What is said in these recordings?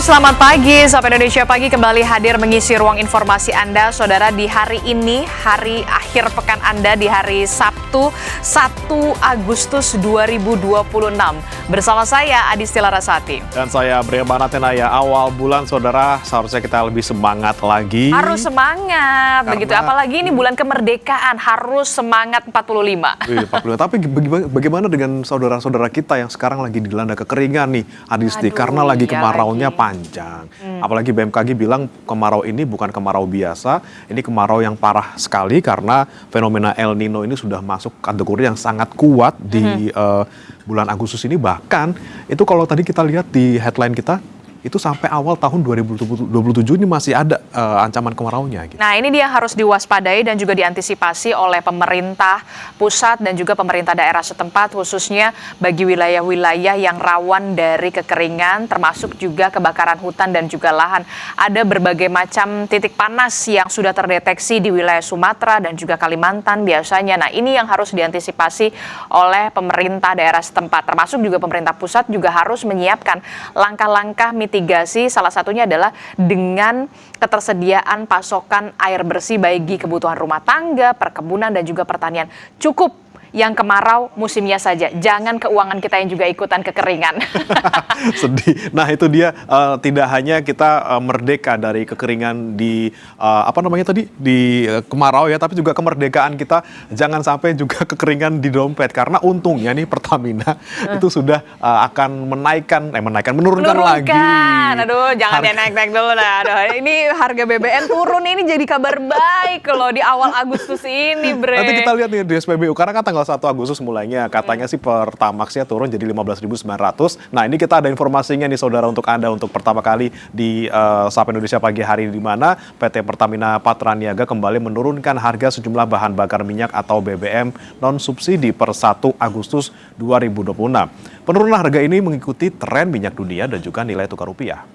selamat pagi. Sapa Indonesia Pagi kembali hadir mengisi ruang informasi Anda, Saudara, di hari ini, hari akhir pekan Anda di hari Sabtu 1 Agustus 2026. Bersama saya, Adisti Larasati. Dan saya, Bria Banatenaya. Awal bulan, Saudara, seharusnya kita lebih semangat lagi. Harus semangat, begitu. Apalagi ini bulan kemerdekaan, harus semangat 45. 45. Tapi bagaimana dengan saudara-saudara kita yang sekarang lagi dilanda kekeringan nih, Adisti? Karena lagi kemaraunya panjang. Apalagi BMKG bilang kemarau ini bukan kemarau biasa, ini kemarau yang parah sekali karena fenomena El Nino ini sudah masuk kategori yang sangat kuat di bulan Agustus ini. Bahkan itu kalau tadi kita lihat di headline kita, itu sampai awal tahun 2027 ini masih ada ancaman kemaraunya. Gitu. Nah, ini dia yang harus diwaspadai dan juga diantisipasi oleh pemerintah pusat dan juga pemerintah daerah setempat, khususnya bagi wilayah-wilayah yang rawan dari kekeringan, termasuk juga kebakaran hutan dan juga lahan. Ada berbagai macam titik panas yang sudah terdeteksi di wilayah Sumatera dan juga Kalimantan biasanya. Nah, ini yang harus diantisipasi oleh pemerintah daerah setempat, termasuk juga pemerintah pusat juga harus menyiapkan langkah-langkah mitigasi, salah satunya adalah dengan ketersediaan pasokan air bersih bagi kebutuhan rumah tangga, perkebunan, dan juga pertanian. Cukup yang kemarau musimnya saja, jangan keuangan kita yang juga ikutan kekeringan. Sedih. Nah, itu dia, tidak hanya kita merdeka dari kekeringan di kemarau ya, tapi juga kemerdekaan kita jangan sampai juga kekeringan di dompet, karena untungnya nih Pertamina itu sudah akan menurunkan lagi. Aduh, jangan naik-naik dulu lah. Aduh, ini harga BBM turun, ini jadi kabar baik loh di awal Agustus ini, Bre. Nanti kita lihat nih di SPBU, karena kan tanggal 1 Agustus mulainya, katanya sih Pertamaxnya turun jadi 15.900. Nah, ini kita ada informasinya nih, Saudara, untuk Anda untuk pertama kali di Sapa Indonesia Pagi hari, di mana PT Pertamina Patraniaga kembali menurunkan harga sejumlah bahan bakar minyak atau BBM non-subsidi per 1 Agustus 2026. Penurunan harga ini mengikuti tren minyak dunia dan juga nilai tukar rupiah.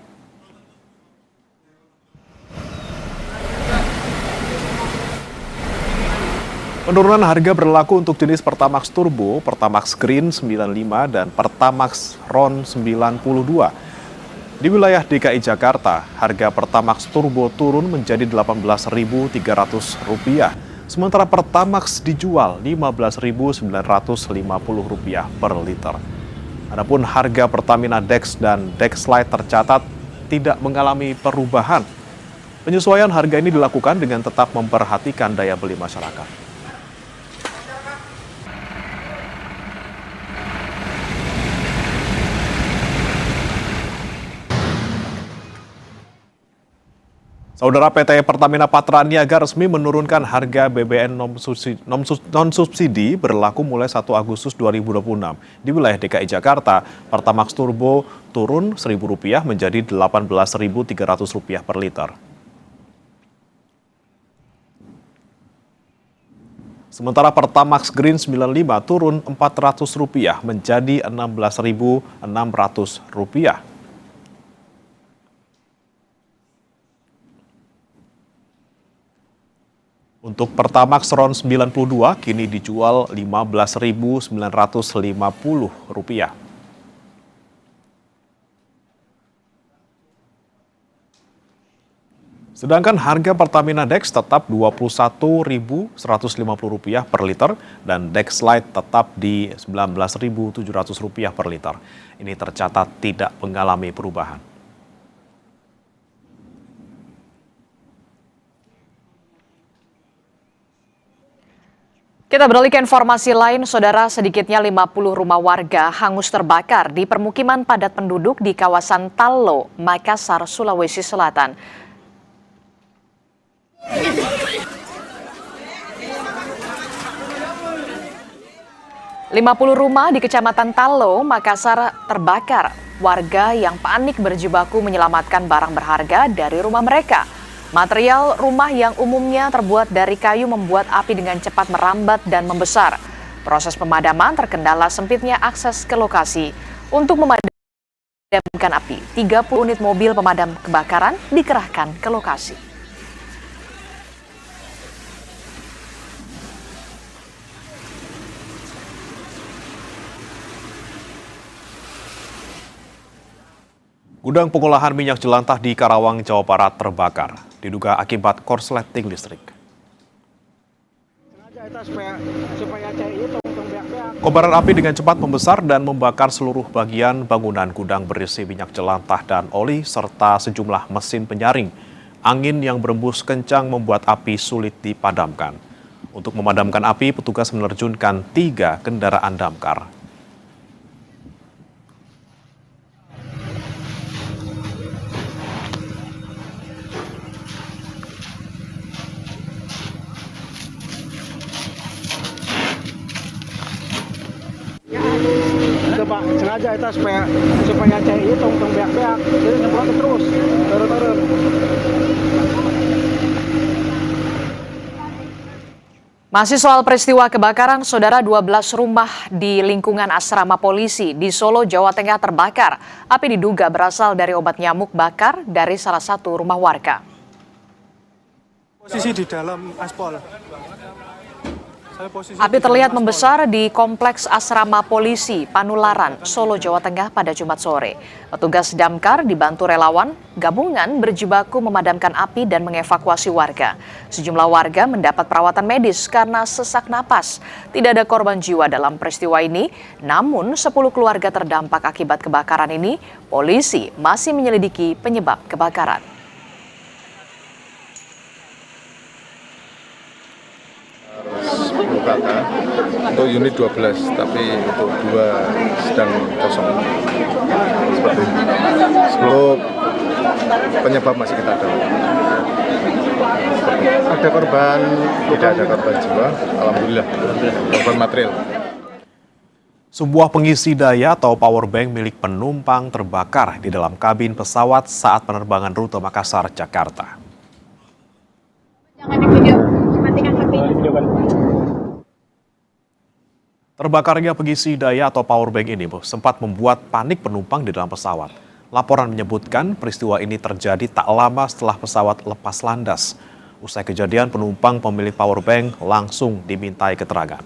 Penurunan harga berlaku untuk jenis Pertamax Turbo, Pertamax Green 95, dan Pertamax Ron 92. Di wilayah DKI Jakarta, harga Pertamax Turbo turun menjadi Rp18.300, sementara Pertamax dijual Rp15.950 per liter. Adapun harga Pertamina Dex dan Dexlite tercatat tidak mengalami perubahan. Penyesuaian harga ini dilakukan dengan tetap memperhatikan daya beli masyarakat. Saudara, PT Pertamina Patraniaga resmi menurunkan harga BBM non-subsidi berlaku mulai 1 Agustus 2026. Di wilayah DKI Jakarta, Pertamax Turbo turun Rp1.000 menjadi Rp18.300 per liter. Sementara Pertamax Green 95 turun Rp400 menjadi Rp16.600. Untuk Pertamax Ron 92 kini dijual Rp15.950. Sedangkan harga Pertamina Dex tetap Rp21.150 per liter dan Dexlite tetap di Rp19.700 per liter. Ini tercatat tidak mengalami perubahan. Kita beralih ke informasi lain, Saudara. Sedikitnya 50 rumah warga hangus terbakar di permukiman padat penduduk di kawasan Tallo, Makassar, Sulawesi Selatan. ...50 rumah di Kecamatan Tallo, Makassar terbakar. Warga yang panik berjibaku menyelamatkan barang berharga dari rumah mereka. Material rumah yang umumnya terbuat dari kayu membuat api dengan cepat merambat dan membesar. Proses pemadaman terkendala sempitnya akses ke lokasi. Untuk memadamkan api, 30 unit mobil pemadam kebakaran dikerahkan ke lokasi. Gudang pengolahan minyak jelantah di Karawang, Jawa Barat terbakar, diduga akibat korsleting listrik. Kobaran api dengan cepat membesar dan membakar seluruh bagian bangunan gudang berisi minyak jelantah dan oli serta sejumlah mesin penyaring. Angin yang berembus kencang membuat api sulit dipadamkan. Untuk memadamkan api, petugas menerjunkan 3 kendaraan damkar. Coba sengaja itu supaya CI tong beak-beak, jadi nyemprot terus turun. Masih soal peristiwa kebakaran, saudara, 12 rumah di lingkungan asrama polisi di Solo, Jawa Tengah terbakar. Api diduga berasal dari obat nyamuk bakar dari salah satu rumah warga. Posisi di dalam aspal. Api terlihat membesar di kompleks asrama polisi Panularan, Solo, Jawa Tengah pada Jumat sore. Petugas damkar dibantu relawan gabungan berjibaku memadamkan api dan mengevakuasi warga. Sejumlah warga mendapat perawatan medis karena sesak napas. Tidak ada korban jiwa dalam peristiwa ini, namun 10 keluarga terdampak akibat kebakaran ini. Polisi masih menyelidiki penyebab kebakaran. Kakak untuk unit 12, tapi untuk 2 sedang kosong. Seperti itu. Untuk penyebab masih kita tahu. Ada korban, tidak ada korban jiwa, alhamdulillah. Korban material. Sebuah pengisi daya atau power bank milik penumpang terbakar di dalam kabin pesawat saat penerbangan rute Makassar, Jakarta. Jangan di video, matikan HP-nya. Terbakarnya pengisi daya atau powerbank ini sempat membuat panik penumpang di dalam pesawat. Laporan menyebutkan peristiwa ini terjadi tak lama setelah pesawat lepas landas. Usai kejadian, penumpang pemilik powerbank langsung dimintai keterangan.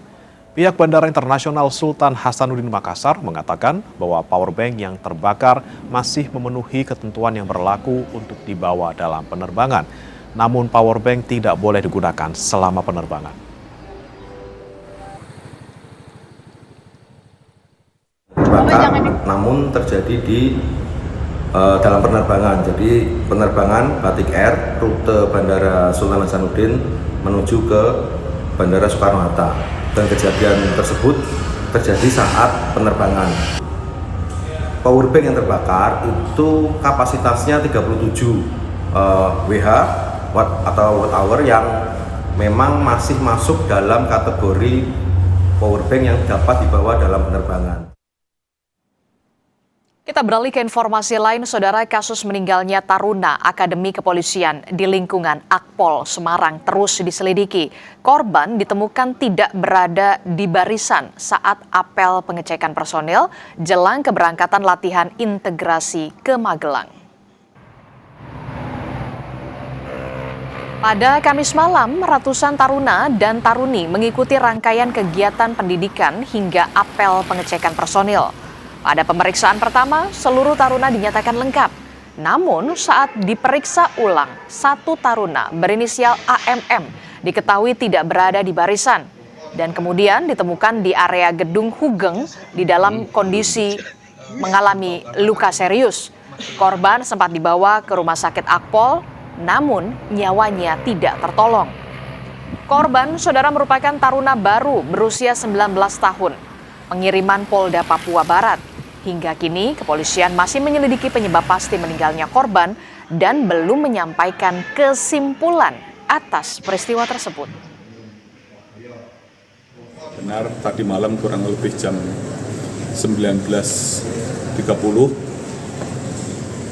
Pihak Bandara Internasional Sultan Hasanuddin Makassar mengatakan bahwa powerbank yang terbakar masih memenuhi ketentuan yang berlaku untuk dibawa dalam penerbangan. Namun powerbank tidak boleh digunakan selama penerbangan. Terbakar, namun terjadi di dalam penerbangan. Jadi penerbangan Batik Air rute Bandara Sultan Hasanuddin menuju ke Bandara Soekarno-Hatta, dan kejadian tersebut terjadi saat penerbangan. Powerbank yang terbakar itu kapasitasnya 37 Wh watt atau watt hour yang memang masih masuk dalam kategori powerbank yang dapat dibawa dalam penerbangan. Kita beralih ke informasi lain, saudara. Kasus meninggalnya taruna Akademi Kepolisian di lingkungan Akpol Semarang terus diselidiki. Korban ditemukan tidak berada di barisan saat apel pengecekan personil jelang keberangkatan latihan integrasi ke Magelang. Pada Kamis malam, ratusan taruna dan taruni mengikuti rangkaian kegiatan pendidikan hingga apel pengecekan personil. Pada pemeriksaan pertama, seluruh taruna dinyatakan lengkap. Namun saat diperiksa ulang, satu taruna berinisial AMM diketahui tidak berada di barisan dan kemudian ditemukan di area gedung Hugeng di dalam kondisi mengalami luka serius. Korban sempat dibawa ke rumah sakit Akpol, namun nyawanya tidak tertolong. Korban, saudara, merupakan taruna baru berusia 19 tahun, pengiriman Polda Papua Barat. Hingga kini, kepolisian masih menyelidiki penyebab pasti meninggalnya korban dan belum menyampaikan kesimpulan atas peristiwa tersebut. Benar, tadi malam kurang lebih jam 19.30,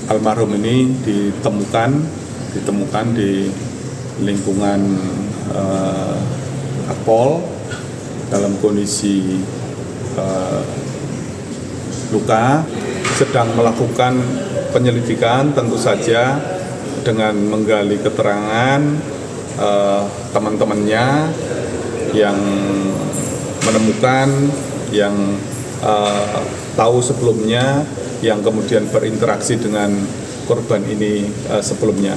almarhum ini ditemukan di lingkungan Akpol dalam kondisi luka, sedang melakukan penyelidikan tentu saja dengan menggali keterangan teman-temannya yang menemukan, yang tahu sebelumnya yang kemudian berinteraksi dengan korban ini sebelumnya.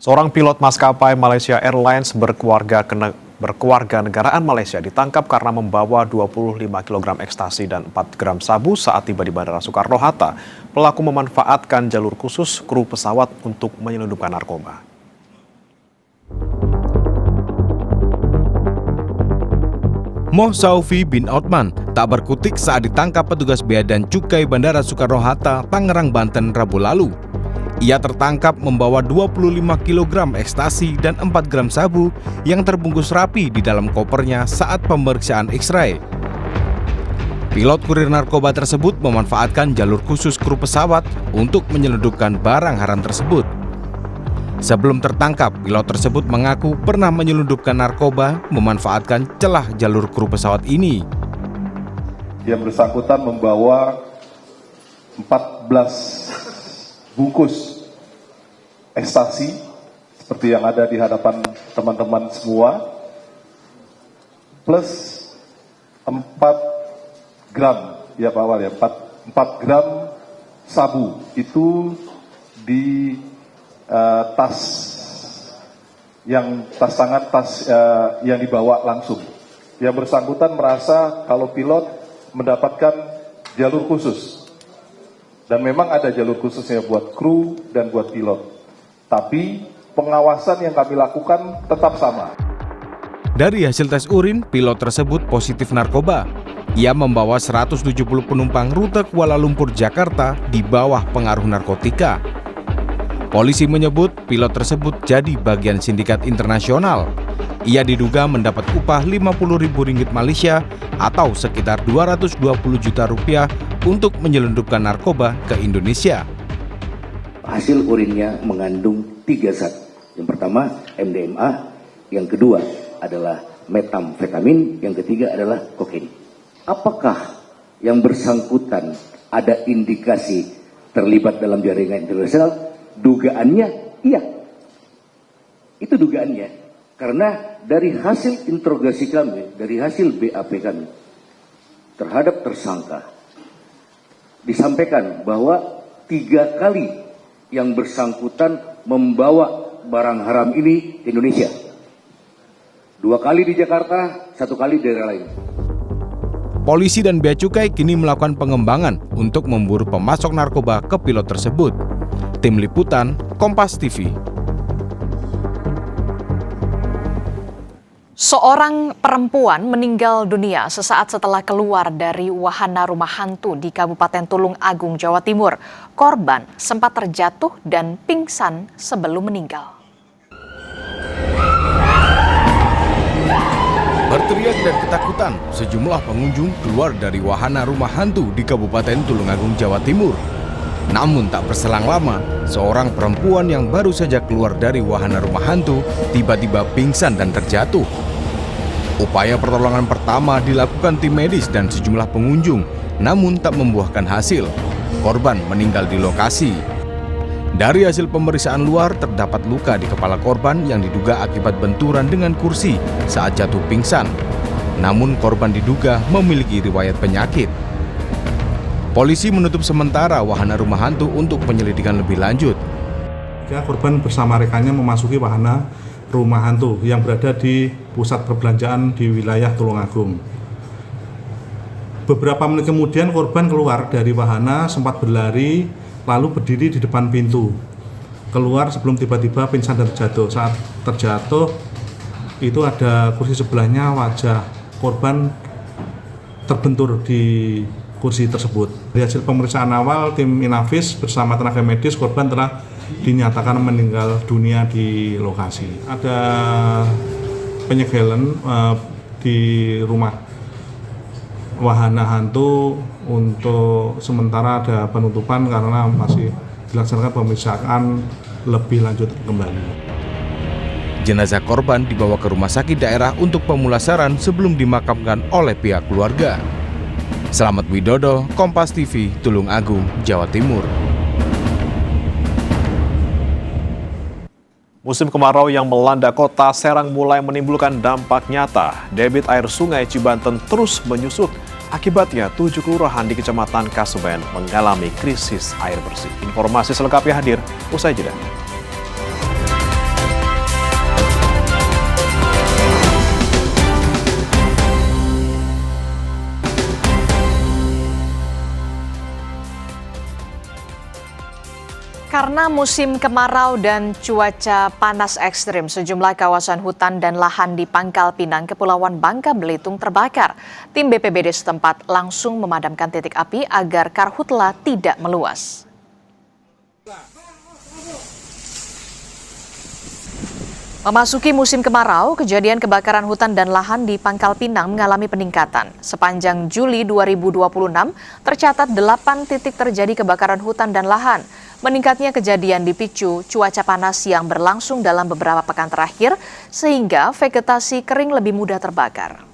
Seorang pilot maskapai Malaysia Airlines berkeluarga negaraan Malaysia ditangkap karena membawa 25 kg ekstasi dan 4 gram sabu saat tiba di Bandara Soekarno-Hatta. Pelaku memanfaatkan jalur khusus kru pesawat untuk menyelundupkan narkoba. Moh Saufi bin Otman tak berkutik saat ditangkap petugas Bea dan Cukai Bandara Soekarno-Hatta, Tangerang, Banten, Rabu lalu. Ia tertangkap membawa 25 kg ekstasi dan 4 gram sabu yang terbungkus rapi di dalam kopernya saat pemeriksaan X-ray. Pilot kurir narkoba tersebut memanfaatkan jalur khusus kru pesawat untuk menyelundupkan barang haram tersebut. Sebelum tertangkap, pilot tersebut mengaku pernah menyelundupkan narkoba memanfaatkan celah jalur kru pesawat ini. Yang bersangkutan membawa 14 bungkus ekstasi seperti yang ada di hadapan teman-teman semua, plus 4 gram, ya Pak Awal ya, 4 gram sabu itu di tas tangan yang dibawa langsung. Yang bersangkutan merasa kalau pilot mendapatkan jalur khusus, dan memang ada jalur khususnya buat kru dan buat pilot, tapi pengawasan yang kami lakukan tetap sama. Dari hasil tes urin, pilot tersebut positif narkoba. Ia membawa 170 penumpang rute Kuala Lumpur, Jakarta di bawah pengaruh narkotika. Polisi menyebut pilot tersebut jadi bagian sindikat internasional. Ia diduga mendapat upah Rp50.000 Malaysia atau sekitar 220 juta rupiah untuk menyelundupkan narkoba ke Indonesia. Hasil urinnya mengandung 3 zat. Yang pertama MDMA, yang kedua adalah metamfetamin, yang ketiga adalah kokain. Apakah yang bersangkutan ada indikasi terlibat dalam jaringan internasional? Dugaannya iya, itu dugaannya, karena dari hasil interogasi kami, dari hasil BAP kami terhadap tersangka disampaikan bahwa 3 kali yang bersangkutan membawa barang haram ini ke Indonesia, 2 kali di Jakarta, 1 kali di daerah lain. Polisi dan Bea Cukai kini melakukan pengembangan untuk memburu pemasok narkoba ke pilot tersebut. Tim Liputan, Kompas TV. Seorang perempuan meninggal dunia sesaat setelah keluar dari wahana rumah hantu di Kabupaten Tulung Agung, Jawa Timur. Korban sempat terjatuh dan pingsan sebelum meninggal. Berteriak dan ketakutan, sejumlah pengunjung keluar dari wahana rumah hantu di Kabupaten Tulung Agung, Jawa Timur. Namun tak berselang lama, seorang perempuan yang baru saja keluar dari wahana rumah hantu tiba-tiba pingsan dan terjatuh. Upaya pertolongan pertama dilakukan tim medis dan sejumlah pengunjung, namun tak membuahkan hasil. Korban meninggal di lokasi. Dari hasil pemeriksaan luar, terdapat luka di kepala korban yang diduga akibat benturan dengan kursi saat jatuh pingsan. Namun korban diduga memiliki riwayat penyakit. Polisi menutup sementara wahana rumah hantu untuk penyelidikan lebih lanjut. Korban bersama rekannya memasuki wahana rumah hantu yang berada di pusat perbelanjaan di wilayah Tulung Agung. Beberapa menit kemudian korban keluar dari wahana, sempat berlari, lalu berdiri di depan pintu. Keluar sebelum tiba-tiba pingsan dan terjatuh. Saat terjatuh, itu ada kursi sebelahnya, wajah korban terbentur di kursi tersebut. Dari hasil pemeriksaan awal, tim Inavis bersama tenaga medis, korban telah dinyatakan meninggal dunia di lokasi. Ada penyegelan di rumah wahana hantu, untuk sementara ada penutupan karena masih dilaksanakan pemeriksaan lebih lanjut kembali. Jenazah korban dibawa ke rumah sakit daerah untuk pemulasaran sebelum dimakamkan oleh pihak keluarga. Selamat Widodo, Kompas TV, Tulung Agung, Jawa Timur. Musim kemarau yang melanda kota Serang mulai menimbulkan dampak nyata. Debit air sungai Cibanten terus menyusut. Akibatnya, 7 kelurahan di Kecamatan Kasemen mengalami krisis air bersih. Informasi selengkapnya hadir usai jeda. Karena musim kemarau dan cuaca panas ekstrim, sejumlah kawasan hutan dan lahan di Pangkal Pinang, Kepulauan Bangka Belitung terbakar. Tim BPBD setempat langsung memadamkan titik api agar karhutla tidak meluas. Memasuki musim kemarau, kejadian kebakaran hutan dan lahan di Pangkal Pinang mengalami peningkatan. Sepanjang Juli 2026, tercatat 8 titik terjadi kebakaran hutan dan lahan. Meningkatnya kejadian dipicu cuaca panas yang berlangsung dalam beberapa pekan terakhir, sehingga vegetasi kering lebih mudah terbakar.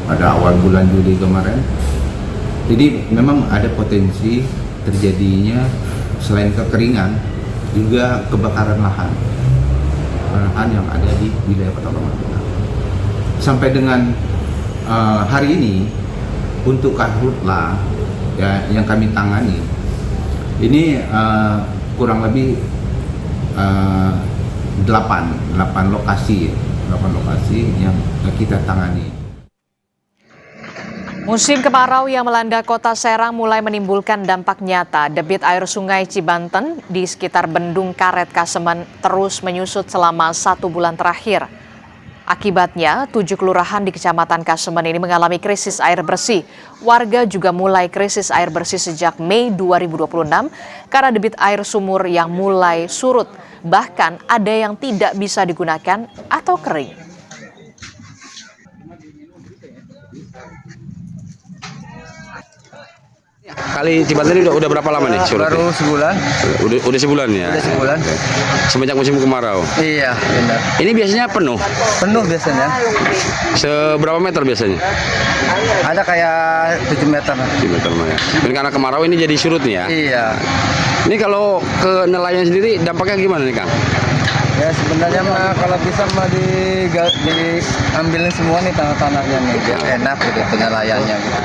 Pada awal bulan Juli kemarin, jadi memang ada potensi terjadinya selain kekeringan juga kebakaran lahan yang ada di wilayah Kota Pangkal Pinang. Sampai dengan hari ini untuk karhutla ya, yang kami tangani ini kurang lebih 8 lokasi yang kita tangani. Musim kemarau yang melanda kota Serang mulai menimbulkan dampak nyata. Debit air sungai Cibanten di sekitar Bendung Karet Kasemen terus menyusut selama 1 bulan terakhir. Akibatnya, 7 kelurahan di Kecamatan Kasemen ini mengalami krisis air bersih. Warga juga mulai krisis air bersih sejak Mei 2026 karena debit air sumur yang mulai surut. Bahkan ada yang tidak bisa digunakan atau kering. Kali Cibanten ini udah berapa lama nih? Baru sebulan. Udah sebulan ya? Udah sebulan. Semenjak musim kemarau? Iya, benar. Ini biasanya penuh? Penuh biasanya. Seberapa meter biasanya? Ada kayak 7 meter. 7 meter ya. Dan karena kemarau ini jadi surut nih ya? Iya. Ini kalau ke nelayan sendiri dampaknya gimana nih Kang? Ya sebenarnya mah kalau bisa mah diambilin semua nih tanah-tanahnya nih, biar enak gitu nelayannya gitu.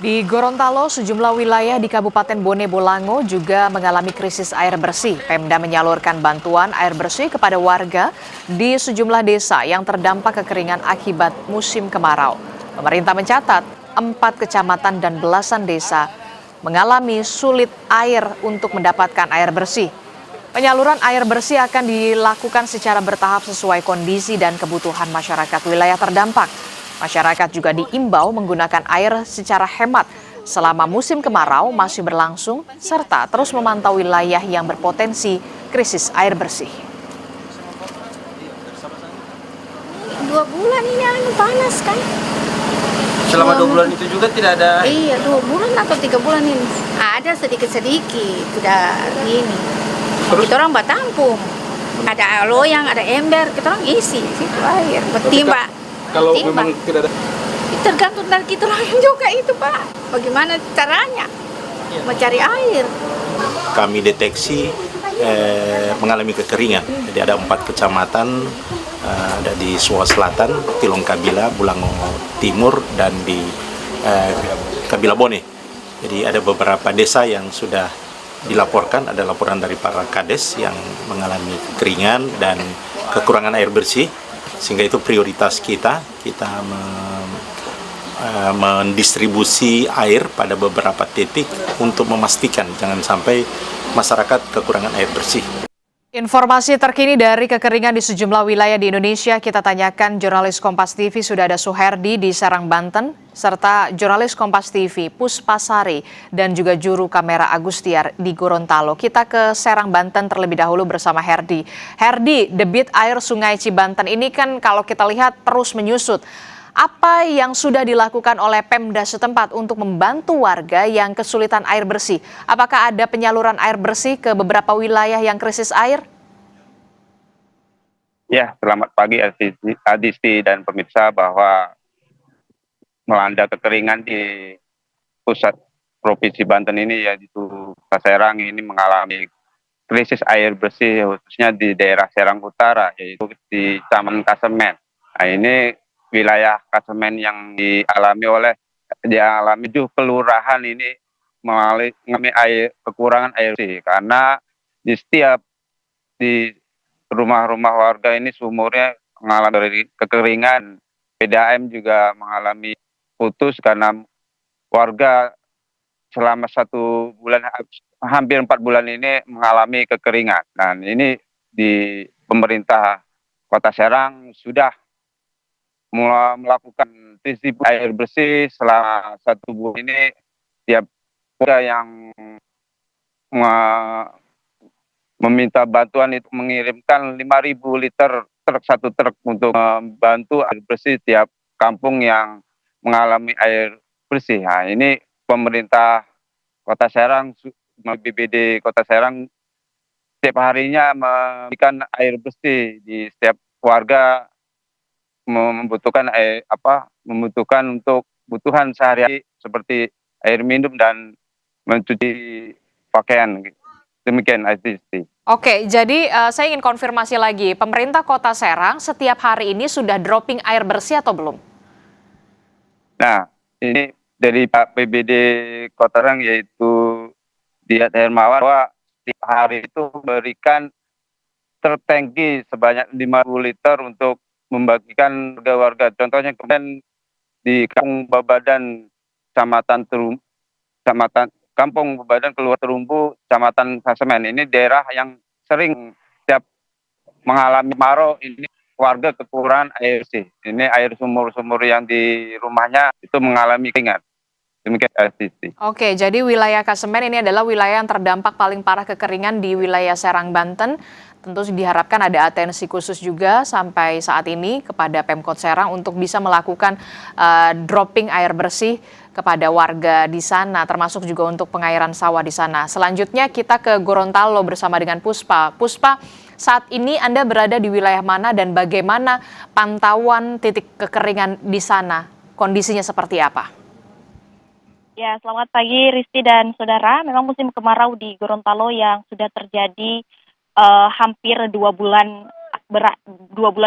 Di Gorontalo, sejumlah wilayah di Kabupaten Bone Bolango juga mengalami krisis air bersih. Pemda menyalurkan bantuan air bersih kepada warga di sejumlah desa yang terdampak kekeringan akibat musim kemarau. Pemerintah mencatat 4 kecamatan dan belasan desa mengalami sulit air untuk mendapatkan air bersih. Penyaluran air bersih akan dilakukan secara bertahap sesuai kondisi dan kebutuhan masyarakat wilayah terdampak. Masyarakat juga diimbau menggunakan air secara hemat selama musim kemarau masih berlangsung, serta terus memantau wilayah yang berpotensi krisis air bersih. 2 bulan ini panas kan? Selama 2 bulan itu juga tidak ada? Iya, 2 bulan atau 3 bulan ini. Ada sedikit-sedikit, udah ini. Terus? Kita orang batampung. Ada loyang, ada ember, kita orang isi situ air. Bertimba. Kalau memang tidak ada? Tergantung dari kita orang juga itu Pak. Bagaimana caranya mencari air? Kami deteksi mengalami kekeringan. Jadi ada 4 kecamatan, ada di Suwa Selatan, Tilong Kabila, Bulango Timur, dan di Kabila Bone. Jadi ada beberapa desa yang sudah dilaporkan, ada laporan dari para kades yang mengalami kekeringan dan kekurangan air bersih. Sehingga itu prioritas kita mendistribusi air pada beberapa titik untuk memastikan jangan sampai masyarakat kekurangan air bersih. Informasi terkini dari kekeringan di sejumlah wilayah di Indonesia kita tanyakan jurnalis Kompas TV sudah ada Suherdi di Serang, Banten, serta jurnalis Kompas TV Puspasari dan juga juru kamera Agustiar di Gorontalo. Kita ke Serang, Banten terlebih dahulu bersama Herdi. Herdi, debit air Sungai Cibanten ini kan kalau kita lihat terus menyusut. Apa yang sudah dilakukan oleh Pemda setempat untuk membantu warga yang kesulitan air bersih? Apakah ada penyaluran air bersih ke beberapa wilayah yang krisis air? Ya, selamat pagi Adisti dan pemirsa, bahwa melanda kekeringan di pusat Provinsi Banten ini, yaitu Kota Serang ini mengalami krisis air bersih khususnya di daerah Serang Utara, yaitu di Kecamatan Kasemen. Nah, ini wilayah Kasemen yang dialami 7 kelurahan ini mengalami kekurangan air bersih karena di rumah-rumah warga ini sumurnya mengalami kekeringan. PDAM juga mengalami putus karena warga selama 1 bulan, hampir 4 bulan ini mengalami kekeringan. Dan ini di pemerintah Kota Serang sudah mulai melakukan distribusi air bersih selama 1 bulan ini. Tiap warga yang meminta bantuan itu mengirimkan 5.000 liter satu truk untuk membantu air bersih tiap kampung yang mengalami air bersih. Nah, ini pemerintah Kota Serang, BPBD Kota Serang setiap harinya memberikan air bersih di setiap warga membutuhkan untuk kebutuhan sehari-hari seperti air minum dan mencuci pakaian. Demikian, Isti. Oke, jadi saya ingin konfirmasi lagi, pemerintah Kota Serang setiap hari ini sudah dropping air bersih atau belum? Nah, ini dari Pak PBD Kota Serang, yaitu Diat Hermawan, bahwa setiap hari itu memberikan tertangki sebanyak 50 liter untuk membagikan warga-warga. Contohnya kemarin di Kampung Babadan, Kampung Babadan Keluar Terumbu, Kecamatan Kasemen. Ini daerah yang sering setiap mengalami kemarau, ini warga kekurangan air bersih. Ini air sumur-sumur yang di rumahnya itu mengalami keringat. Demikian, Isti. Oke, jadi wilayah Kasemen ini adalah wilayah yang terdampak paling parah kekeringan di wilayah Serang, Banten. Tentu diharapkan ada atensi khusus juga sampai saat ini kepada Pemkot Serang untuk bisa melakukan dropping air bersih kepada warga di sana, termasuk juga untuk pengairan sawah di sana. Selanjutnya kita ke Gorontalo bersama dengan Puspa. Puspa, saat ini Anda berada di wilayah mana dan bagaimana pantauan titik kekeringan di sana? Kondisinya seperti apa? Ya, selamat pagi Risti dan saudara. Memang musim kemarau di Gorontalo yang sudah terjadi hampir 2 bulan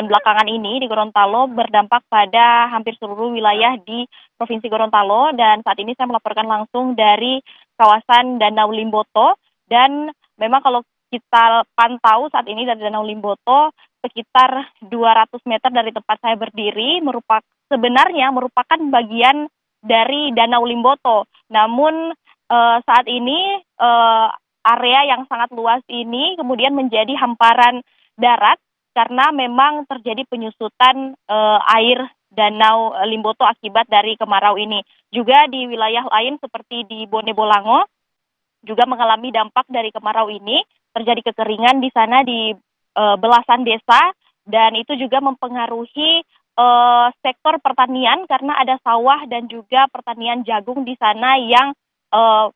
belakangan ini di Gorontalo berdampak pada hampir seluruh wilayah di Provinsi Gorontalo, dan saat ini saya melaporkan langsung dari kawasan Danau Limboto. Dan memang kalau kita pantau saat ini dari Danau Limboto sekitar 200 meter dari tempat saya berdiri sebenarnya merupakan bagian dari Danau Limboto. Namun saat ini area yang sangat luas ini kemudian menjadi hamparan darat karena memang terjadi penyusutan air Danau Limboto akibat dari kemarau ini. Juga di wilayah lain seperti di Bone Bolango juga mengalami dampak dari kemarau ini. Terjadi kekeringan di sana di belasan desa, dan itu juga mempengaruhi sektor pertanian karena ada sawah dan juga pertanian jagung di sana yang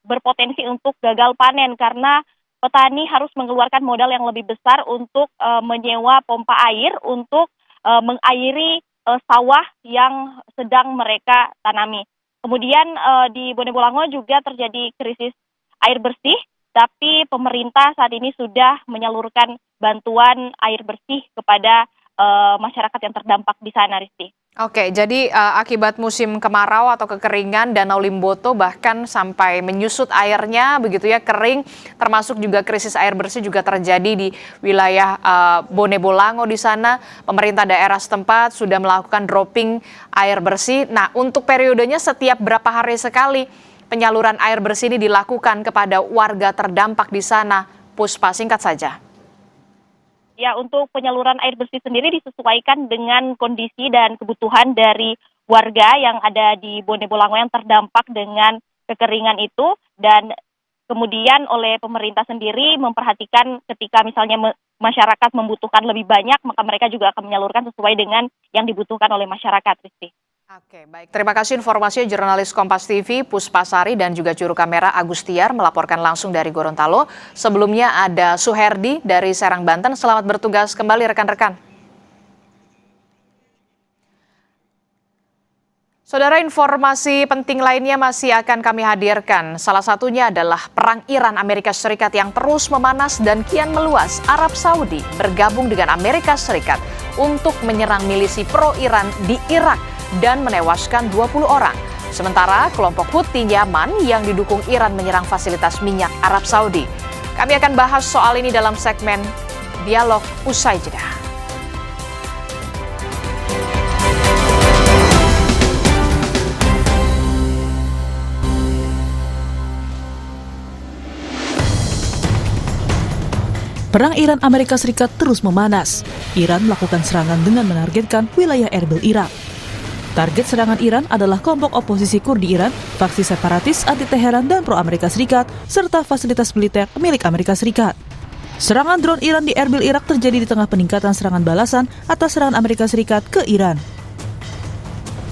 berpotensi untuk gagal panen karena petani harus mengeluarkan modal yang lebih besar untuk menyewa pompa air untuk mengairi sawah yang sedang mereka tanami. Kemudian di Bone Bolango juga terjadi krisis air bersih, tapi pemerintah saat ini sudah menyalurkan bantuan air bersih kepada masyarakat yang terdampak di sana, Risti. Oke, jadi akibat musim kemarau atau kekeringan, Danau Limboto bahkan sampai menyusut airnya, begitu ya, kering, termasuk juga krisis air bersih juga terjadi di wilayah Bone Bolango di sana. Pemerintah daerah setempat sudah melakukan dropping air bersih. Nah, untuk periodenya setiap berapa hari sekali penyaluran air bersih ini dilakukan kepada warga terdampak di sana? Puspa, singkat saja. Ya, untuk penyaluran air bersih sendiri disesuaikan dengan kondisi dan kebutuhan dari warga yang ada di Bone Bolango yang terdampak dengan kekeringan itu, dan kemudian oleh pemerintah sendiri memperhatikan ketika misalnya masyarakat membutuhkan lebih banyak, maka mereka juga akan menyalurkan sesuai dengan yang dibutuhkan oleh masyarakat, Rizky. Oke, baik. Terima kasih informasinya jurnalis Kompas TV Puspa Sari dan juga juru kamera Agustiar melaporkan langsung dari Gorontalo. Sebelumnya ada Suherdi dari Serang, Banten. Selamat bertugas kembali rekan-rekan. Saudara, informasi penting lainnya masih akan kami hadirkan. Salah satunya adalah perang Iran Amerika Serikat yang terus memanas dan kian meluas. Arab Saudi bergabung dengan Amerika Serikat untuk menyerang milisi pro-Iran di Irak dan menewaskan 20 orang. Sementara kelompok Houthi Yaman yang didukung Iran menyerang fasilitas minyak Arab Saudi. Kami akan bahas soal ini dalam segmen Dialog Usai Jeda. Perang Iran-Amerika Serikat terus memanas. Iran melakukan serangan dengan menargetkan wilayah Erbil, Irak. Target serangan Iran adalah kelompok oposisi Kurdi Iran, faksi separatis anti-Teheran dan pro-Amerika Serikat, serta fasilitas militer milik Amerika Serikat. Serangan drone Iran di Erbil, Irak terjadi di tengah peningkatan serangan balasan atas serangan Amerika Serikat ke Iran.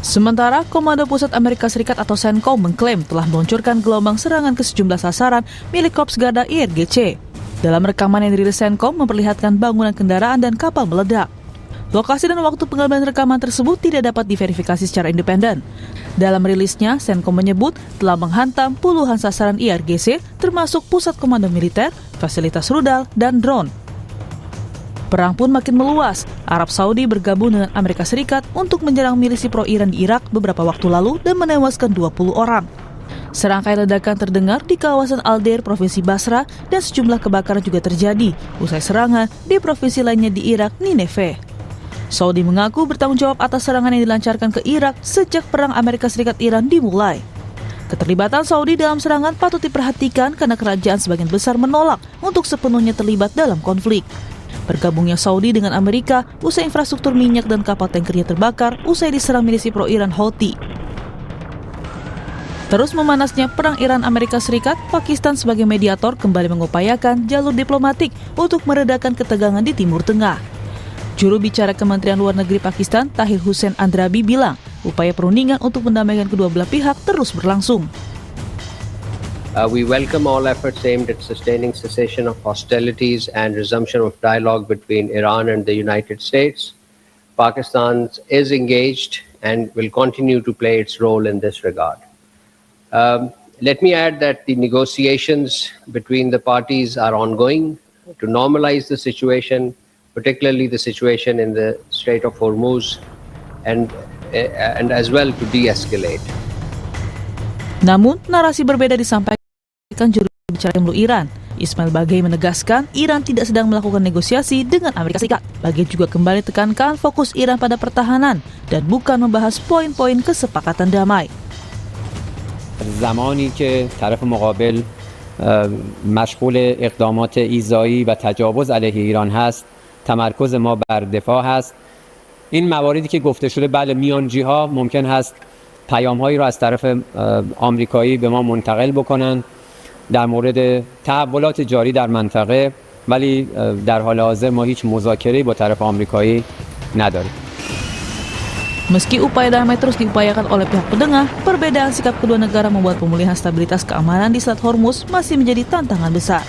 Sementara, Komando Pusat Amerika Serikat atau CENTCOM mengklaim telah meluncurkan gelombang serangan ke sejumlah sasaran milik Korps Garda IRGC. Dalam rekaman yang dirilis CENTCOM memperlihatkan bangunan kendaraan dan kapal meledak. Lokasi dan waktu pengambilan rekaman tersebut tidak dapat diverifikasi secara independen. Dalam rilisnya, CENTCOM menyebut telah menghantam puluhan sasaran IRGC termasuk pusat komando militer, fasilitas rudal, dan drone. Perang pun makin meluas. Arab Saudi bergabung dengan Amerika Serikat untuk menyerang milisi pro-Iran di Irak beberapa waktu lalu dan menewaskan 20 orang. Serangkai ledakan terdengar di kawasan Al-Deir, Provinsi Basra, dan sejumlah kebakaran juga terjadi usai serangan di provinsi lainnya di Irak, Nineveh. Saudi mengaku bertanggung jawab atas serangan yang dilancarkan ke Irak sejak Perang Amerika Serikat-Iran dimulai. Keterlibatan Saudi dalam serangan patut diperhatikan karena kerajaan sebagian besar menolak untuk sepenuhnya terlibat dalam konflik. Bergabungnya Saudi dengan Amerika usai infrastruktur minyak dan kapal tankernya terbakar usai diserang milisi pro-Iran Houthi. Terus memanasnya perang Iran-Amerika Serikat, Pakistan sebagai mediator kembali mengupayakan jalur diplomatik untuk meredakan ketegangan di Timur Tengah. Juru bicara Kementerian Luar Negeri Pakistan, Tahir Hussein Andrabi bilang, upaya perundingan untuk mendamaikan kedua belah pihak terus berlangsung. We welcome all efforts aimed at sustaining cessation of hostilities and resumption of dialogue between Iran and the United States. Pakistan is engaged and will continue to play its role in this regard. Let me add that the negotiations between the parties are ongoing to normalize the situation, particularly the situation in the Strait of Hormuz, and as well to de-escalate. Namun, narasi berbeda disampaikan juru bicara Kremlin Iran. Ismail Baghaei menegaskan Iran tidak sedang melakukan negosiasi dengan Amerika Serikat. Baghaei juga kembali tekankan fokus Iran pada pertahanan dan bukan membahas poin-poin kesepakatan damai. زمانی که طرف مقابل مشغول اقدامات ایذایی و تجاوز علیه ایران هست، تمرکز ما بر دفاع هست. این مواردی که گفته شده بله میانجی ها ممکن هست پیام هایی را از طرف آمریکایی به ما منتقل بکنن در مورد تحولات جاری در منطقه، ولی در حال حاضر ما هیچ مذاکره‌ای با طرف آمریکایی نداریم. Meski upaya damai terus diupayakan oleh pihak penengah, perbedaan sikap kedua negara membuat pemulihan stabilitas keamanan di Selat Hormuz masih menjadi tantangan besar.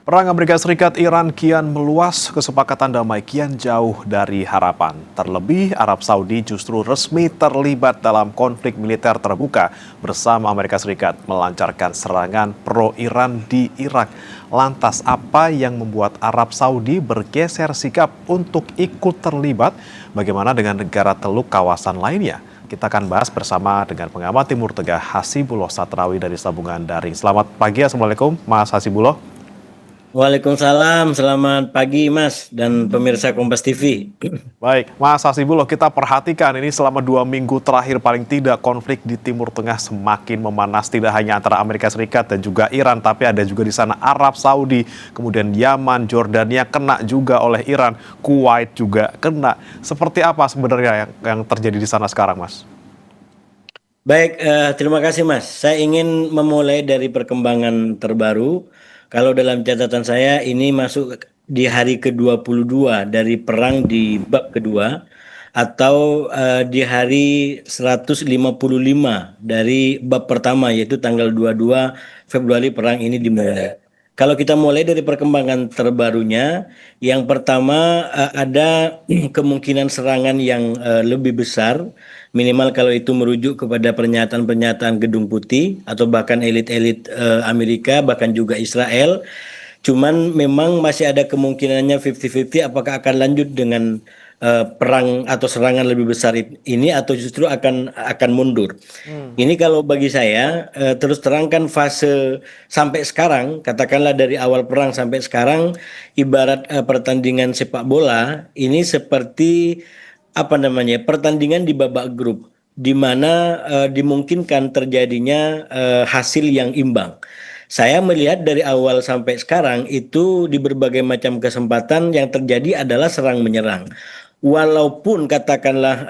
Perang Amerika Serikat-Iran kian meluas, kesepakatan damai kian jauh dari harapan. Terlebih, Arab Saudi justru resmi terlibat dalam konflik militer terbuka bersama Amerika Serikat melancarkan serangan pro-Iran di Irak. Lantas apa yang membuat Arab Saudi bergeser sikap untuk ikut terlibat? Bagaimana dengan negara teluk kawasan lainnya? Kita akan bahas bersama dengan pengamat Timur Tengah Hasibullah Satrawi dari sambungan daring. Selamat pagi, Assalamualaikum Mas Hasibullah. Waalaikumsalam, selamat pagi Mas dan pemirsa Kompas TV. Baik, Mas Hasibullah, kita perhatikan ini selama 2 minggu terakhir paling tidak konflik di Timur Tengah semakin memanas, tidak hanya antara Amerika Serikat dan juga Iran, tapi ada juga di sana Arab Saudi, kemudian Yaman, Jordania kena juga oleh Iran, Kuwait juga kena. Seperti apa sebenarnya yang terjadi di sana sekarang, Mas? Baik, terima kasih Mas. Saya ingin memulai dari perkembangan terbaru. Kalau dalam catatan saya ini masuk di hari ke-22 dari perang di bab kedua atau di hari 155 dari bab pertama yaitu tanggal 22 Februari perang ini dimulai. Kalau kita mulai dari perkembangan terbarunya, yang pertama ada kemungkinan serangan yang lebih besar, minimal kalau itu merujuk kepada pernyataan-pernyataan Gedung Putih atau bahkan elit-elit Amerika, bahkan juga Israel. Cuman memang masih ada kemungkinannya 50-50 apakah akan lanjut dengan perang atau serangan lebih besar ini atau justru akan mundur. Ini kalau bagi saya terus terangkan fase sampai sekarang, katakanlah dari awal perang sampai sekarang, ibarat pertandingan sepak bola ini seperti pertandingan di babak grup, di mana dimungkinkan terjadinya hasil yang imbang. Saya melihat dari awal sampai sekarang itu di berbagai macam kesempatan yang terjadi adalah serang menyerang. Walaupun katakanlah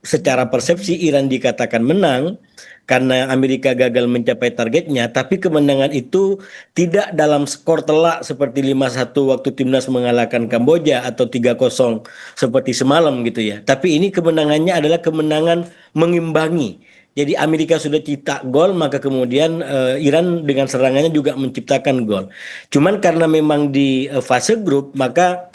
secara persepsi Iran dikatakan menang karena Amerika gagal mencapai targetnya, tapi kemenangan itu tidak dalam skor telak seperti 5-1 waktu timnas mengalahkan Kamboja atau 3-0 seperti semalam gitu ya. Tapi ini kemenangannya adalah kemenangan mengimbangi. Jadi Amerika sudah cetak gol, maka kemudian Iran dengan serangannya juga menciptakan gol. Cuman karena memang di fase grup, maka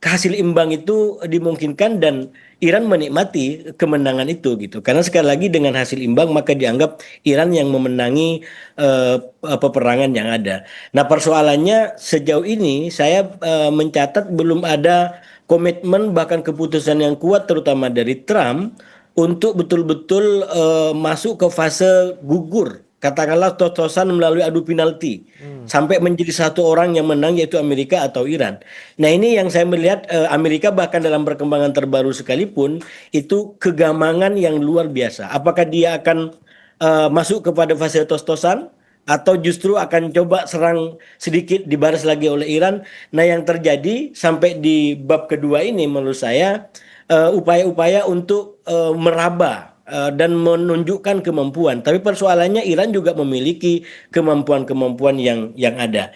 hasil imbang itu dimungkinkan dan Iran menikmati kemenangan itu gitu. Karena sekali lagi dengan hasil imbang maka dianggap Iran yang memenangi peperangan yang ada. Nah, persoalannya sejauh ini saya mencatat belum ada komitmen bahkan keputusan yang kuat terutama dari Trump untuk betul-betul masuk ke fase gugur, katakanlah tos-tosan melalui adu penalti sampai menjadi satu orang yang menang yaitu Amerika atau Iran. Nah, ini yang saya melihat Amerika bahkan dalam perkembangan terbaru sekalipun itu kegamangan yang luar biasa. Apakah dia akan masuk kepada fase tos-tosan atau justru akan coba serang sedikit dibalas lagi oleh Iran? Nah, yang terjadi sampai di bab kedua ini menurut saya upaya-upaya untuk meraba dan menunjukkan kemampuan. Tapi persoalannya Iran juga memiliki kemampuan-kemampuan yang ada.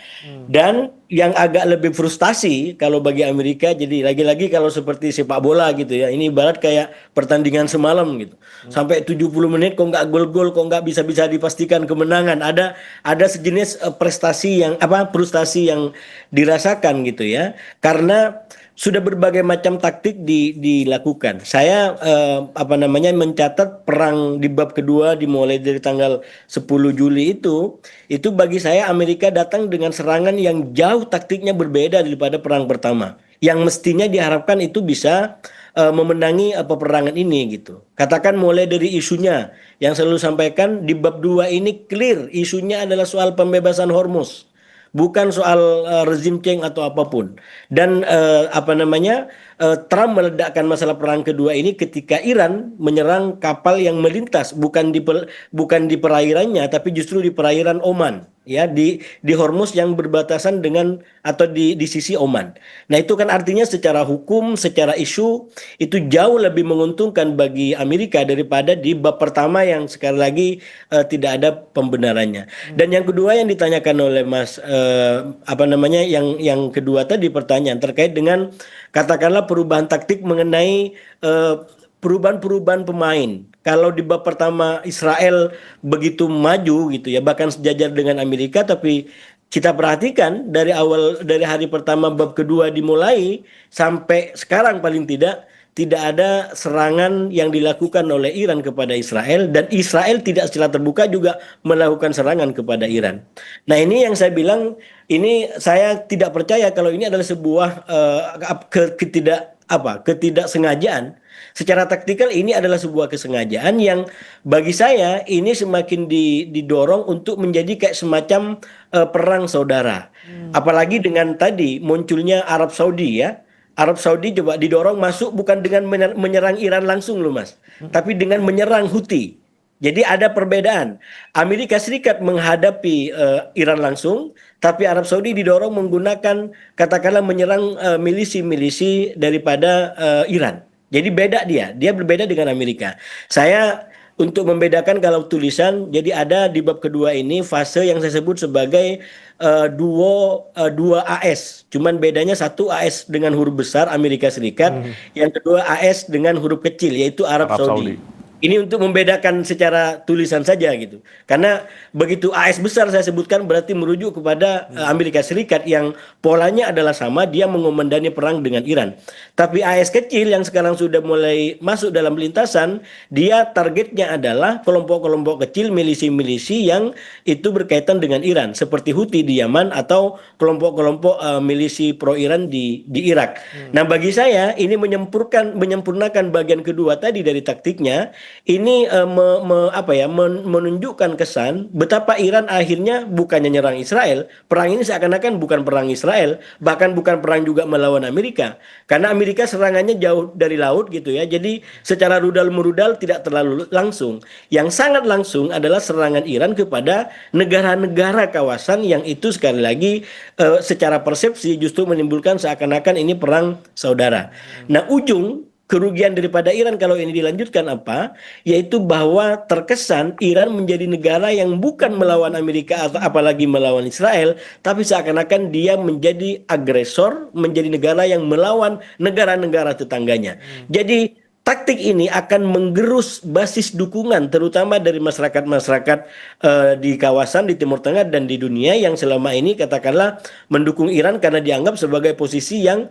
Dan yang agak lebih frustasi kalau bagi Amerika, jadi lagi-lagi kalau seperti sepak bola gitu ya, ini ibarat kayak pertandingan semalam gitu. Sampai 70 menit kok nggak gol-gol, kok nggak bisa dipastikan kemenangan. Ada sejenis frustasi yang dirasakan gitu ya. Karena sudah berbagai macam taktik dilakukan. Saya mencatat perang di bab kedua dimulai dari tanggal 10 Juli itu bagi saya Amerika datang dengan serangan yang jauh taktiknya berbeda daripada perang pertama. Yang mestinya diharapkan itu bisa memenangi peperangan ini gitu. Katakan mulai dari isunya yang selalu sampaikan di bab 2 ini clear, isunya adalah soal pembebasan Hormuz. Bukan soal rezim change atau apapun. Dan Trump meledakkan masalah perang kedua ini ketika Iran menyerang kapal yang melintas bukan di perairannya tapi justru di perairan Oman, ya, di Hormuz yang berbatasan dengan atau di sisi Oman. Nah, itu kan artinya secara hukum, secara isu itu jauh lebih menguntungkan bagi Amerika daripada di bab pertama yang sekali lagi tidak ada pembenarannya. Dan yang kedua yang ditanyakan oleh Mas yang kedua tadi pertanyaan terkait dengan katakanlah perubahan taktik mengenai perubahan-perubahan pemain. Kalau di bab pertama Israel begitu maju gitu ya, bahkan sejajar dengan Amerika, tapi kita perhatikan dari hari pertama bab kedua dimulai sampai sekarang paling tidak ada serangan yang dilakukan oleh Iran kepada Israel, dan Israel tidak secara terbuka juga melakukan serangan kepada Iran. Nah, ini yang saya bilang, ini saya tidak percaya kalau ini adalah sebuah ketidaksengajaan. Secara taktikal ini adalah sebuah kesengajaan yang bagi saya ini semakin didorong untuk menjadi kayak semacam perang saudara. Apalagi dengan tadi munculnya Arab Saudi ya. Arab Saudi coba didorong masuk bukan dengan menyerang Iran langsung loh Mas, tapi dengan menyerang Houthi. Jadi ada perbedaan. Amerika Serikat menghadapi Iran langsung, tapi Arab Saudi didorong menggunakan katakanlah menyerang milisi-milisi daripada Iran. Jadi beda dia berbeda dengan Amerika. Saya untuk membedakan kalau tulisan, jadi ada di bab kedua ini fase yang saya sebut sebagai dua AS. Cuman bedanya satu AS dengan huruf besar Amerika Serikat, yang kedua AS dengan huruf kecil yaitu Arab Saudi. Ini untuk membedakan secara tulisan saja gitu. Karena begitu AS besar saya sebutkan berarti merujuk kepada Amerika Serikat yang polanya adalah sama, dia mengomandani perang dengan Iran. Tapi AS kecil yang sekarang sudah mulai masuk dalam lintasan, dia targetnya adalah kelompok-kelompok kecil, milisi-milisi yang itu berkaitan dengan Iran, seperti Houthi di Yaman atau kelompok-kelompok milisi pro-Iran di Irak. Nah, bagi saya ini menyempurnakan bagian kedua tadi dari taktiknya. Ini menunjukkan kesan betapa Iran akhirnya bukannya nyerang Israel. Perang ini seakan-akan bukan perang Israel, bahkan bukan perang juga melawan Amerika. Karena Amerika serangannya jauh dari laut gitu ya. Jadi secara rudal-merudal tidak terlalu langsung. Yang sangat langsung adalah serangan Iran kepada negara-negara kawasan yang itu sekali lagi secara persepsi justru menimbulkan seakan-akan ini perang saudara. Nah, kerugian daripada Iran kalau ini dilanjutkan apa? Yaitu bahwa terkesan Iran menjadi negara yang bukan melawan Amerika atau apalagi melawan Israel, tapi seakan-akan dia menjadi agresor, menjadi negara yang melawan negara-negara tetangganya. Jadi taktik ini akan menggerus basis dukungan terutama dari masyarakat-masyarakat di kawasan di Timur Tengah dan di dunia yang selama ini katakanlah mendukung Iran karena dianggap sebagai posisi yang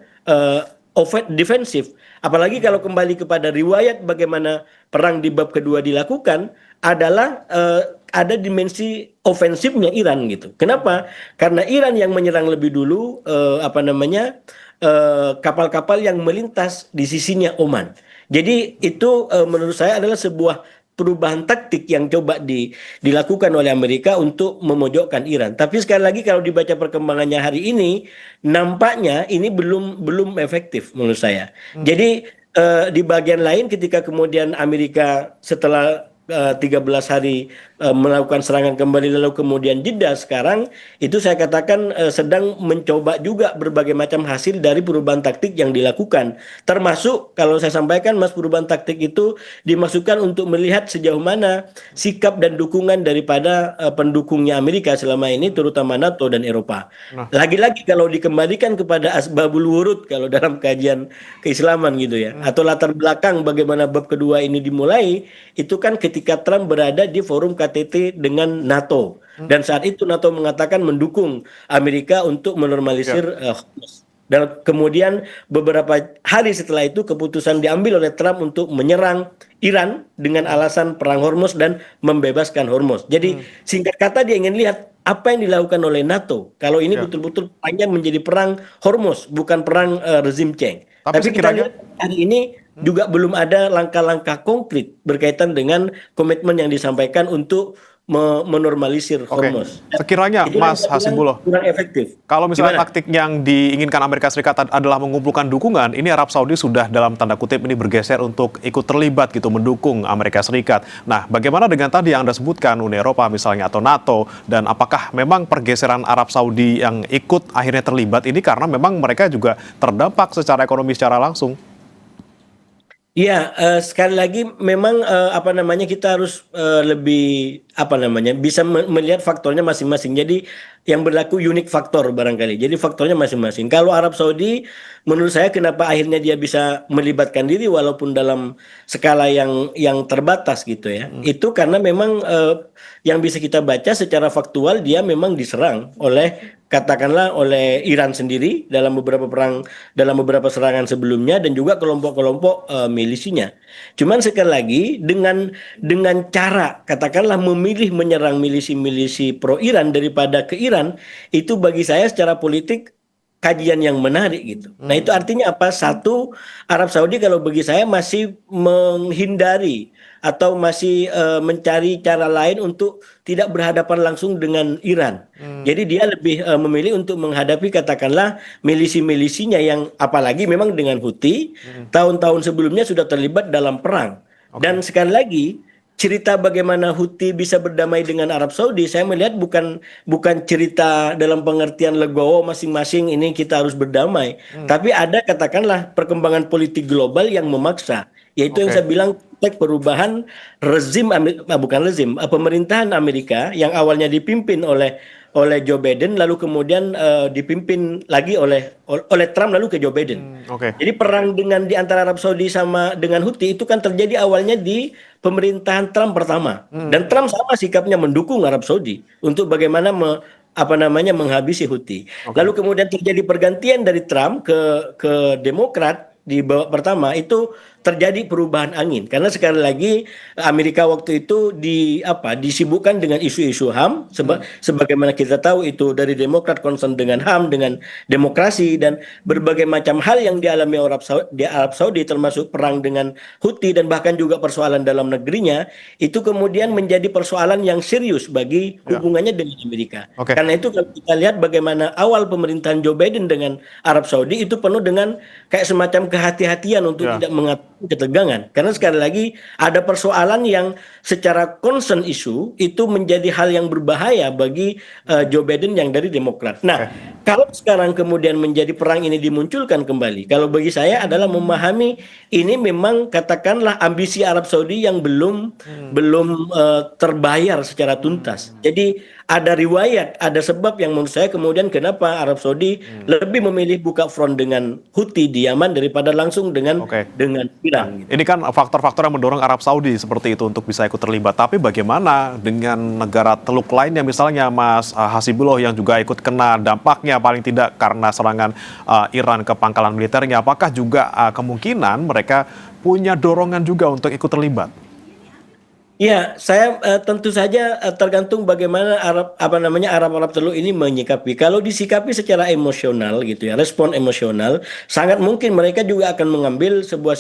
defensif. Apalagi kalau kembali kepada riwayat bagaimana perang di bab kedua dilakukan adalah ada dimensi ofensifnya Iran gitu. Kenapa? Karena Iran yang menyerang lebih dulu kapal-kapal yang melintas di sisinya Oman. Jadi itu menurut saya adalah sebuah perubahan taktik yang coba dilakukan oleh Amerika untuk memojokkan Iran. Tapi sekali lagi kalau dibaca perkembangannya hari ini, nampaknya ini belum efektif menurut saya. Jadi di bagian lain ketika kemudian Amerika setelah 13 hari melakukan serangan kembali lalu kemudian jeda sekarang itu saya katakan sedang mencoba juga berbagai macam hasil dari perubahan taktik yang dilakukan, termasuk kalau saya sampaikan Mas, perubahan taktik itu dimasukkan untuk melihat sejauh mana sikap dan dukungan daripada pendukungnya Amerika selama ini terutama NATO dan Eropa. Lagi-lagi kalau dikembalikan kepada asbabul wurud kalau dalam kajian keislaman gitu ya, atau latar belakang bagaimana bab kedua ini dimulai, itu kan ketika Trump berada di forum KTT dengan NATO. Dan saat itu NATO mengatakan mendukung Amerika untuk menormalisir Hormuz. Dan kemudian beberapa hari setelah itu keputusan diambil oleh Trump untuk menyerang Iran dengan alasan perang Hormuz dan membebaskan Hormuz. Jadi singkat kata dia ingin lihat apa yang dilakukan oleh NATO. Kalau ini betul-betul perangnya menjadi perang Hormuz, bukan perang rezim Cheng. Tapi kita lihat hari ini juga belum ada langkah-langkah konkret berkaitan dengan komitmen yang disampaikan untuk menormalisir Hormuz. Sekiranya Mas Hasibullah, kurang efektif. Kalau misalnya taktik yang diinginkan Amerika Serikat adalah mengumpulkan dukungan, ini Arab Saudi sudah dalam tanda kutip ini bergeser untuk ikut terlibat gitu, mendukung Amerika Serikat. Nah, bagaimana dengan tadi yang Anda sebutkan, Uni Eropa misalnya atau NATO, dan apakah memang pergeseran Arab Saudi yang ikut akhirnya terlibat ini karena memang mereka juga terdampak secara ekonomi secara langsung? Iya, sekali lagi memang kita harus lebih bisa melihat faktornya masing-masing. Jadi yang berlaku unik faktor barangkali. Jadi faktornya masing-masing. Kalau Arab Saudi menurut saya kenapa akhirnya dia bisa melibatkan diri walaupun dalam skala yang terbatas gitu ya. Itu karena memang yang bisa kita baca secara faktual dia memang diserang oleh katakanlah oleh Iran sendiri dalam beberapa serangan sebelumnya dan juga kelompok-kelompok milisinya. Cuman sekali lagi dengan cara katakanlah memilih menyerang milisi-milisi pro Iran daripada ke Iran, itu bagi saya secara politik kajian yang menarik gitu. Nah, itu artinya apa? Satu, Arab Saudi kalau bagi saya masih menghindari atau masih mencari cara lain untuk tidak berhadapan langsung dengan Iran. Jadi dia lebih memilih untuk menghadapi katakanlah milisi-milisinya yang apalagi memang dengan Houthi tahun-tahun sebelumnya sudah terlibat dalam perang. Dan sekali lagi cerita bagaimana Houthi bisa berdamai dengan Arab Saudi, saya melihat bukan cerita dalam pengertian legowo masing-masing ini kita harus berdamai, tapi ada katakanlah perkembangan politik global yang memaksa, yaitu yang saya bilang pemerintahan Amerika yang awalnya dipimpin oleh oleh Joe Biden lalu kemudian dipimpin lagi oleh Trump lalu ke Joe Biden. Jadi perang di antara Arab Saudi sama dengan Houthi itu kan terjadi awalnya di pemerintahan Trump pertama. Dan Trump sama sikapnya mendukung Arab Saudi untuk bagaimana menghabisi Houthi. Lalu kemudian terjadi pergantian dari Trump ke Demokrat di babak pertama itu terjadi perubahan angin karena sekali lagi Amerika waktu itu disibukkan dengan isu-isu HAM sebagaimana kita tahu itu dari Demokrat concern dengan HAM, dengan demokrasi dan berbagai macam hal yang dialami di Arab Saudi termasuk perang dengan Houthi dan bahkan juga persoalan dalam negerinya itu kemudian menjadi persoalan yang serius bagi hubungannya dengan Amerika. Karena itu kalau kita lihat bagaimana awal pemerintahan Joe Biden dengan Arab Saudi itu penuh dengan kayak semacam kehati-hatian untuk tidak mengatur ketegangan karena sekali lagi ada persoalan yang secara concern isu itu menjadi hal yang berbahaya bagi Joe Biden yang dari Demokrat. Nah, kalau sekarang kemudian menjadi perang ini dimunculkan kembali, kalau bagi saya adalah memahami ini memang katakanlah ambisi Arab Saudi yang belum terbayar secara tuntas. Jadi ada riwayat, ada sebab yang menurut saya kemudian kenapa Arab Saudi lebih memilih buka front dengan Houthi di Yaman daripada langsung dengan Iran. Ini kan faktor-faktor yang mendorong Arab Saudi seperti itu untuk bisa ikut terlibat. Tapi bagaimana dengan negara Teluk lainnya misalnya Mas Hasibullah yang juga ikut kena dampaknya paling tidak karena serangan Iran ke pangkalan militernya. Apakah juga kemungkinan mereka punya dorongan juga untuk ikut terlibat? Ya, saya tentu saja tergantung bagaimana Arab Teluk ini menyikapi. Kalau disikapi secara emosional gitu ya, respon emosional, sangat mungkin mereka juga akan mengambil sebuah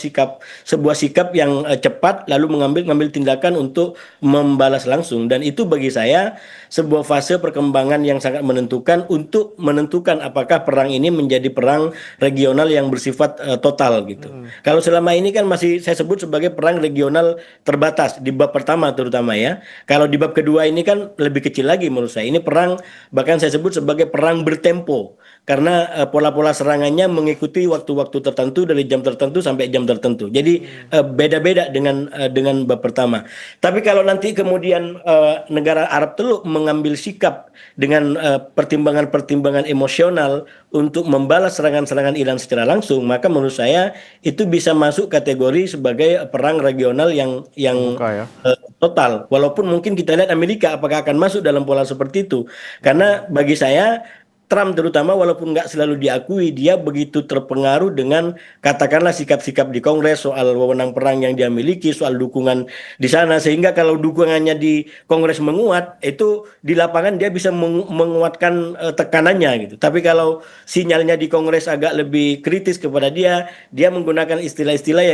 sikap yang cepat lalu mengambil tindakan untuk membalas langsung dan itu bagi saya sebuah fase perkembangan yang sangat menentukan untuk menentukan apakah perang ini menjadi perang regional yang bersifat total gitu. Kalau selama ini kan masih saya sebut sebagai perang regional terbatas di bab pertama terutama ya. Kalau di bab kedua ini kan lebih kecil lagi menurut saya. Ini perang bahkan saya sebut sebagai perang bertempo karena pola-pola serangannya mengikuti waktu-waktu tertentu dari jam tertentu sampai jam tertentu. Jadi beda-beda dengan bab pertama. Tapi kalau nanti kemudian negara Arab Teluk mengambil sikap dengan pertimbangan-pertimbangan emosional untuk membalas serangan-serangan Iran secara langsung, maka menurut saya itu bisa masuk kategori sebagai perang regional yang total. Walaupun mungkin kita lihat Amerika apakah akan masuk dalam pola seperti itu. Karena bagi saya Trump terutama walaupun nggak selalu diakui, dia begitu terpengaruh dengan katakanlah sikap-sikap di Kongres soal wewenang perang yang dia miliki, soal dukungan di sana, sehingga kalau dukungannya di Kongres menguat, itu di lapangan dia bisa menguatkan tekanannya gitu. Tapi kalau sinyalnya di Kongres agak lebih kritis kepada dia menggunakan istilah-istilah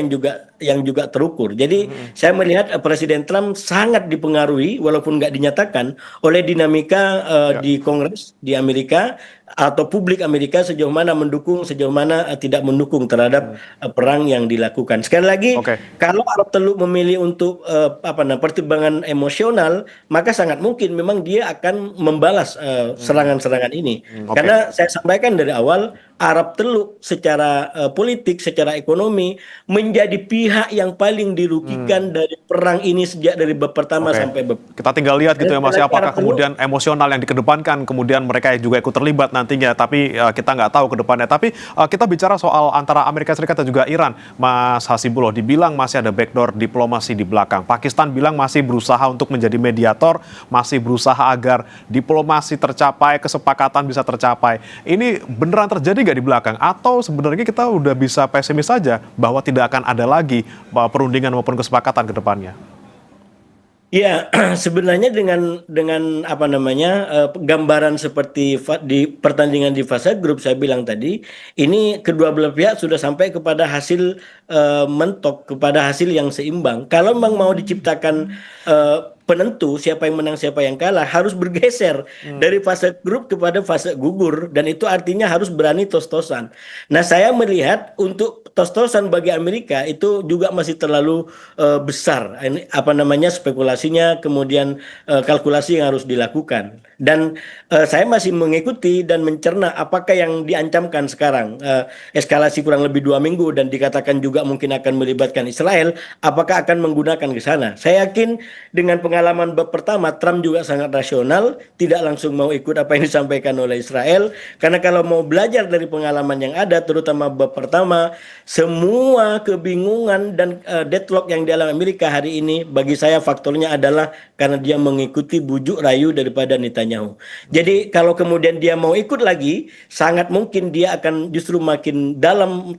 yang juga terukur. Jadi saya melihat Presiden Trump sangat dipengaruhi walaupun nggak dinyatakan oleh dinamika di Kongres di Amerika atau publik Amerika sejauh mana mendukung, sejauh mana tidak mendukung terhadap perang yang dilakukan. Sekali lagi, kalau Arab Teluk memilih untuk pertimbangan emosional, maka sangat mungkin memang dia akan membalas serangan-serangan ini. Karena saya sampaikan dari awal, Arab Teluk secara politik, secara ekonomi menjadi pihak yang paling dirugikan dari perang ini sejak dari bab pertama sampai bab. Kita tinggal lihat gitu ya Mas, apakah kemudian emosional yang dikedepankan kemudian mereka juga ikut terlibat nantinya, tapi kita nggak tahu ke depannya. Tapi kita bicara soal antara Amerika Serikat dan juga Iran, Mas Hasibullah, dibilang masih ada backdoor diplomasi di belakang. Pakistan bilang masih berusaha untuk menjadi mediator, masih berusaha agar diplomasi tercapai, kesepakatan bisa tercapai. Ini beneran terjadi nggak di belakang? Atau sebenarnya kita udah bisa pesimis saja bahwa tidak akan ada lagi perundingan maupun kesepakatan ke depannya? Ya, sebenarnya dengan gambaran seperti di pertandingan di fase grup saya bilang tadi, ini kedua belah pihak sudah sampai kepada hasil mentok, kepada hasil yang seimbang. Kalau memang mau diciptakan penentu siapa yang menang siapa yang kalah, harus bergeser dari fase grup kepada fase gugur, dan itu artinya harus berani tos-tosan. Nah, saya melihat untuk tos-tosan bagi Amerika itu juga masih terlalu besar. Ini spekulasinya, kemudian kalkulasi yang harus dilakukan. Dan saya masih mengikuti dan mencerna apakah yang diancamkan sekarang, eskalasi kurang lebih 2 minggu dan dikatakan juga mungkin akan melibatkan Israel, apakah akan menggunakan ke sana. Saya yakin dengan pengalaman bab pertama, Trump juga sangat rasional, tidak langsung mau ikut apa yang disampaikan oleh Israel, karena kalau mau belajar dari pengalaman yang ada, terutama bab pertama, semua kebingungan dan deadlock yang dialami Amerika hari ini, bagi saya faktornya adalah karena dia mengikuti bujuk rayu daripada Netanyahu. Jadi kalau kemudian dia mau ikut lagi, sangat mungkin dia akan justru makin dalam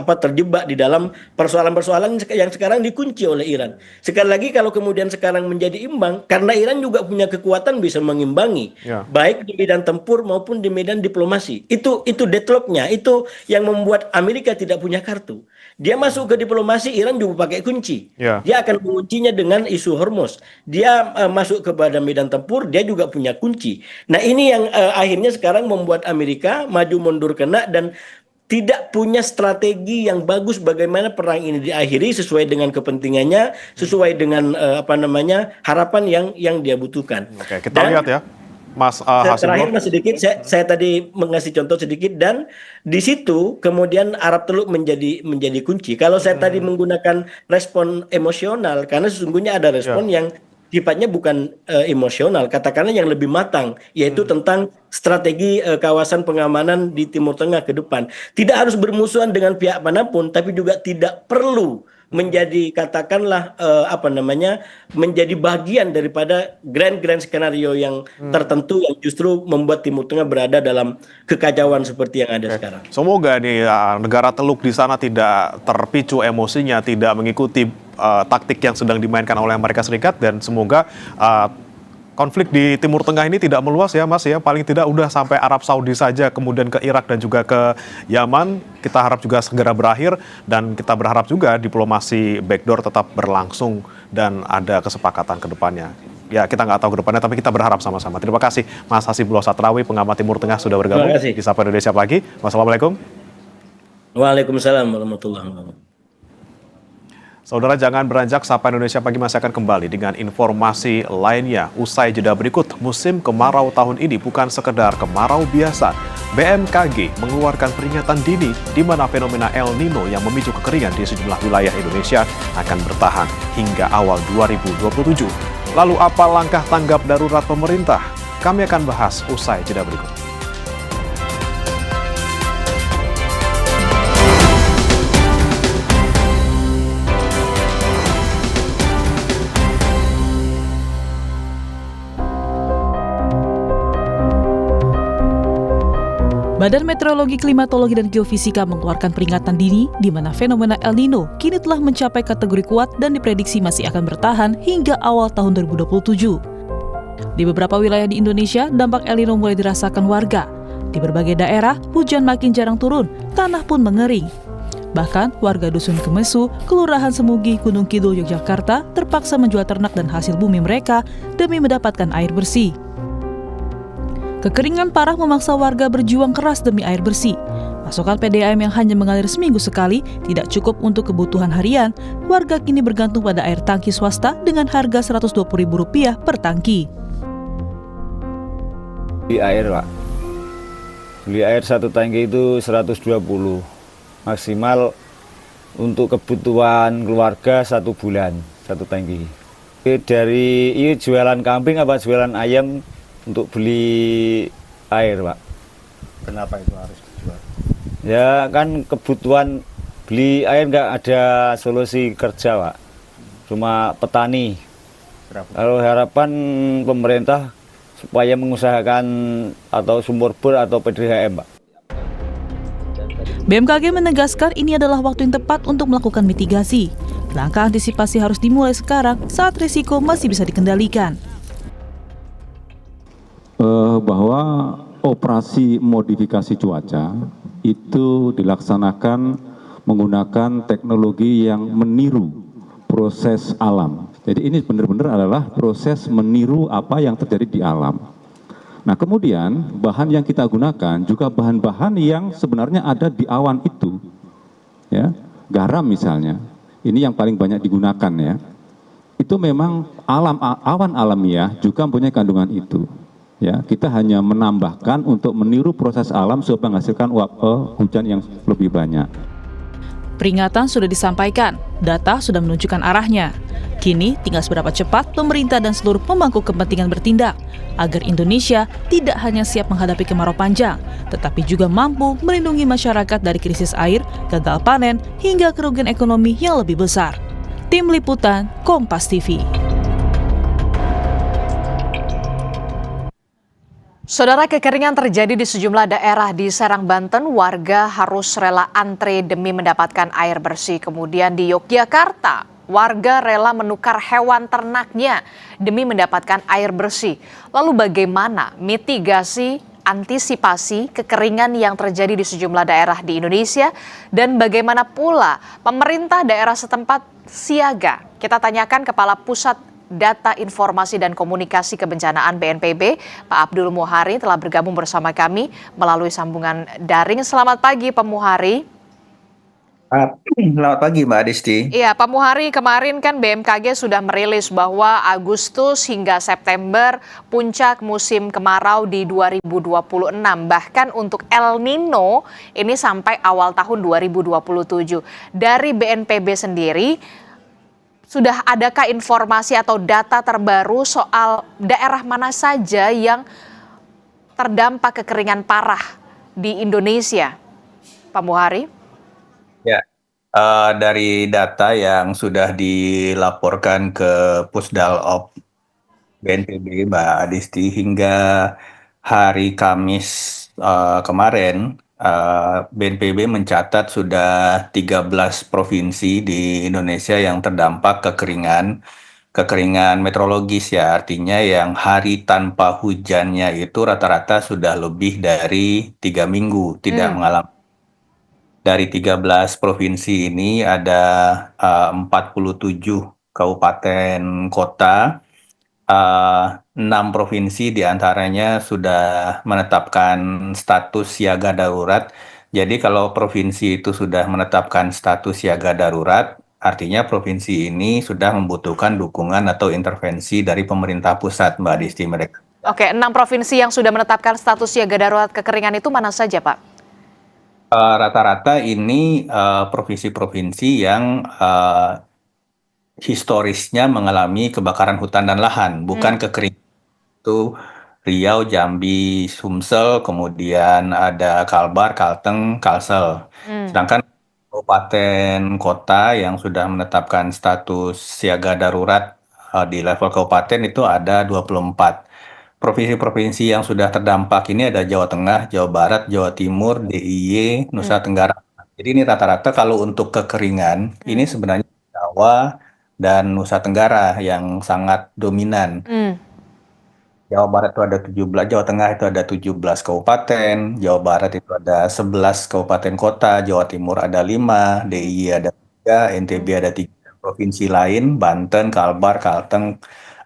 terjebak di dalam persoalan-persoalan yang sekarang dikunci oleh Iran. Sekali lagi kalau kemudian sekarang menjadi imbang, karena Iran juga punya kekuatan bisa mengimbangi, baik di medan tempur maupun di medan diplomasi. Itu deadlocknya, itu yang membuat Amerika tidak punya kartu. Dia masuk ke diplomasi, Iran juga pakai kunci. Dia akan menguncinya dengan isu Hormuz. Dia masuk kepada medan tempur, dia juga punya kunci. Nah ini yang akhirnya sekarang membuat Amerika maju mundur kena dan tidak punya strategi yang bagus bagaimana perang ini diakhiri sesuai dengan kepentingannya, sesuai dengan harapan yang dia butuhkan. Oke, kita lihat ya. Mas terakhir Mas sedikit, saya tadi mengasih contoh sedikit dan di situ kemudian Arab Teluk menjadi kunci. Kalau saya tadi menggunakan respon emosional, karena sesungguhnya ada respon yang sifatnya bukan emosional, katakanlah yang lebih matang, yaitu tentang strategi kawasan pengamanan di Timur Tengah ke depan. Tidak harus bermusuhan dengan pihak manapun, tapi juga tidak perlu menjadi katakanlah menjadi bagian daripada grand skenario yang tertentu yang justru membuat Timur Tengah berada dalam kekacauan seperti yang ada sekarang. Semoga nih negara Teluk di sana tidak terpicu emosinya, tidak mengikuti taktik yang sedang dimainkan oleh Amerika Serikat, dan semoga konflik di Timur Tengah ini tidak meluas ya Mas ya, paling tidak udah sampai Arab Saudi saja, kemudian ke Irak dan juga ke Yaman. Kita harap juga segera berakhir, dan kita berharap juga diplomasi backdoor tetap berlangsung dan ada kesepakatan ke depannya. Ya kita nggak tahu ke depannya, tapi kita berharap sama-sama. Terima kasih Mas Hasibullah Satrawi, pengamat Timur Tengah, sudah bergabung di Sapa Indonesia Pagi. Wassalamualaikum. Waalaikumsalam warahmatullahi wabarakatuh. Saudara, jangan beranjak, Sapa Indonesia Pagi masih akan kembali dengan informasi lainnya. Usai jeda berikut, musim kemarau tahun ini bukan sekedar kemarau biasa. BMKG mengeluarkan peringatan dini di mana fenomena El Nino yang memicu kekeringan di sejumlah wilayah Indonesia akan bertahan hingga awal 2027. Lalu apa langkah tanggap darurat pemerintah? Kami akan bahas usai jeda berikut. Badan Meteorologi, Klimatologi, dan Geofisika mengeluarkan peringatan dini di mana fenomena El Nino kini telah mencapai kategori kuat dan diprediksi masih akan bertahan hingga awal tahun 2027. Di beberapa wilayah di Indonesia, dampak El Nino mulai dirasakan warga. Di berbagai daerah, hujan makin jarang turun, tanah pun mengering. Bahkan, warga Dusun Kemesu, Kelurahan Semugi, Gunung Kidul, Yogyakarta terpaksa menjual ternak dan hasil bumi mereka demi mendapatkan air bersih. Kekeringan parah memaksa warga berjuang keras demi air bersih. Pasokan PDAM yang hanya mengalir seminggu sekali tidak cukup untuk kebutuhan harian. Warga kini bergantung pada air tangki swasta dengan harga Rp120.000 per tangki. Beli air, Pak. Beli air satu tangki itu 120. Maksimal untuk kebutuhan keluarga 1 bulan, 1 tangki. Dari jualan kambing apa jualan ayam untuk beli air, Pak. Kenapa itu harus dijual? Ya kan kebutuhan beli air nggak ada solusi kerja, Pak. Cuma petani. Kalau harapan pemerintah supaya mengusahakan atau sumur bor atau PDAM, Pak. BMKG menegaskan ini adalah waktu yang tepat untuk melakukan mitigasi. Langkah antisipasi harus dimulai sekarang saat risiko masih bisa dikendalikan. Bahwa operasi modifikasi cuaca itu dilaksanakan menggunakan teknologi yang meniru proses alam. Jadi ini benar-benar adalah proses meniru apa yang terjadi di alam. Nah kemudian bahan yang kita gunakan juga bahan-bahan yang sebenarnya ada di awan itu. Ya, garam misalnya, ini yang paling banyak digunakan ya. Itu memang awan alamiah juga mempunyai kandungan itu. Ya, kita hanya menambahkan untuk meniru proses alam supaya menghasilkan hujan yang lebih banyak. Peringatan sudah disampaikan, data sudah menunjukkan arahnya. Kini tinggal seberapa cepat pemerintah dan seluruh pemangku kepentingan bertindak agar Indonesia tidak hanya siap menghadapi kemarau panjang, tetapi juga mampu melindungi masyarakat dari krisis air, gagal panen, hingga kerugian ekonomi yang lebih besar. Tim Liputan, Kompas TV. Saudara, kekeringan terjadi di sejumlah daerah di Serang, Banten. Warga harus rela antre demi mendapatkan air bersih. Kemudian di Yogyakarta, warga rela menukar hewan ternaknya demi mendapatkan air bersih. Lalu bagaimana mitigasi, antisipasi kekeringan yang terjadi di sejumlah daerah di Indonesia? Dan bagaimana pula pemerintah daerah setempat siaga? Kita tanyakan Kepala Pusat Data Informasi dan Komunikasi Kebencanaan BNPB, Pak Abdul Muhari, telah bergabung bersama kami melalui sambungan daring. Selamat pagi, Pak Muhari. Selamat pagi, Mbak Adisti. Iya, Pak Muhari, kemarin kan BMKG sudah merilis bahwa Agustus hingga September puncak musim kemarau di 2026. Bahkan untuk El Nino ini sampai awal tahun 2027. Dari BNPB sendiri, sudah adakah informasi atau data terbaru soal daerah mana saja yang terdampak kekeringan parah di Indonesia, Pak Muhari? Ya, dari data yang sudah dilaporkan ke Pusdalop BNPB, Mbak Adisti, hingga hari Kamis kemarin, BNPB mencatat sudah 13 provinsi di Indonesia yang terdampak kekeringan meteorologis, ya, artinya yang hari tanpa hujannya itu rata-rata sudah lebih dari 3 minggu tidak mengalami. Dari 13 provinsi ini ada 47 kabupaten kota, 6 provinsi diantaranya sudah menetapkan status siaga darurat. Jadi kalau provinsi itu sudah menetapkan status siaga darurat, artinya provinsi ini sudah membutuhkan dukungan atau intervensi dari pemerintah pusat, Mbak Disti, mereka. Oke, 6 provinsi yang sudah menetapkan status siaga darurat kekeringan itu mana saja, Pak? Rata-rata ini provinsi-provinsi yang historisnya mengalami kebakaran hutan dan lahan, bukan kekeringan. Itu Riau, Jambi, Sumsel, kemudian ada Kalbar, Kalteng, Kalsel. Sedangkan kabupaten kota yang sudah menetapkan status siaga darurat di level kabupaten itu ada 24. Provinsi-provinsi yang sudah terdampak ini ada Jawa Tengah, Jawa Barat, Jawa Timur, DIY, Nusa Tenggara. Jadi ini rata-rata kalau untuk kekeringan, ini sebenarnya Jawa dan Nusa Tenggara yang sangat dominan. Jawa Barat itu ada 17, Jawa Tengah itu ada 17 kabupaten, Jawa Barat itu ada 11 kabupaten kota, Jawa Timur ada 5, DIY ada 3, NTB ada 3, provinsi lain, Banten, Kalbar, Kalteng,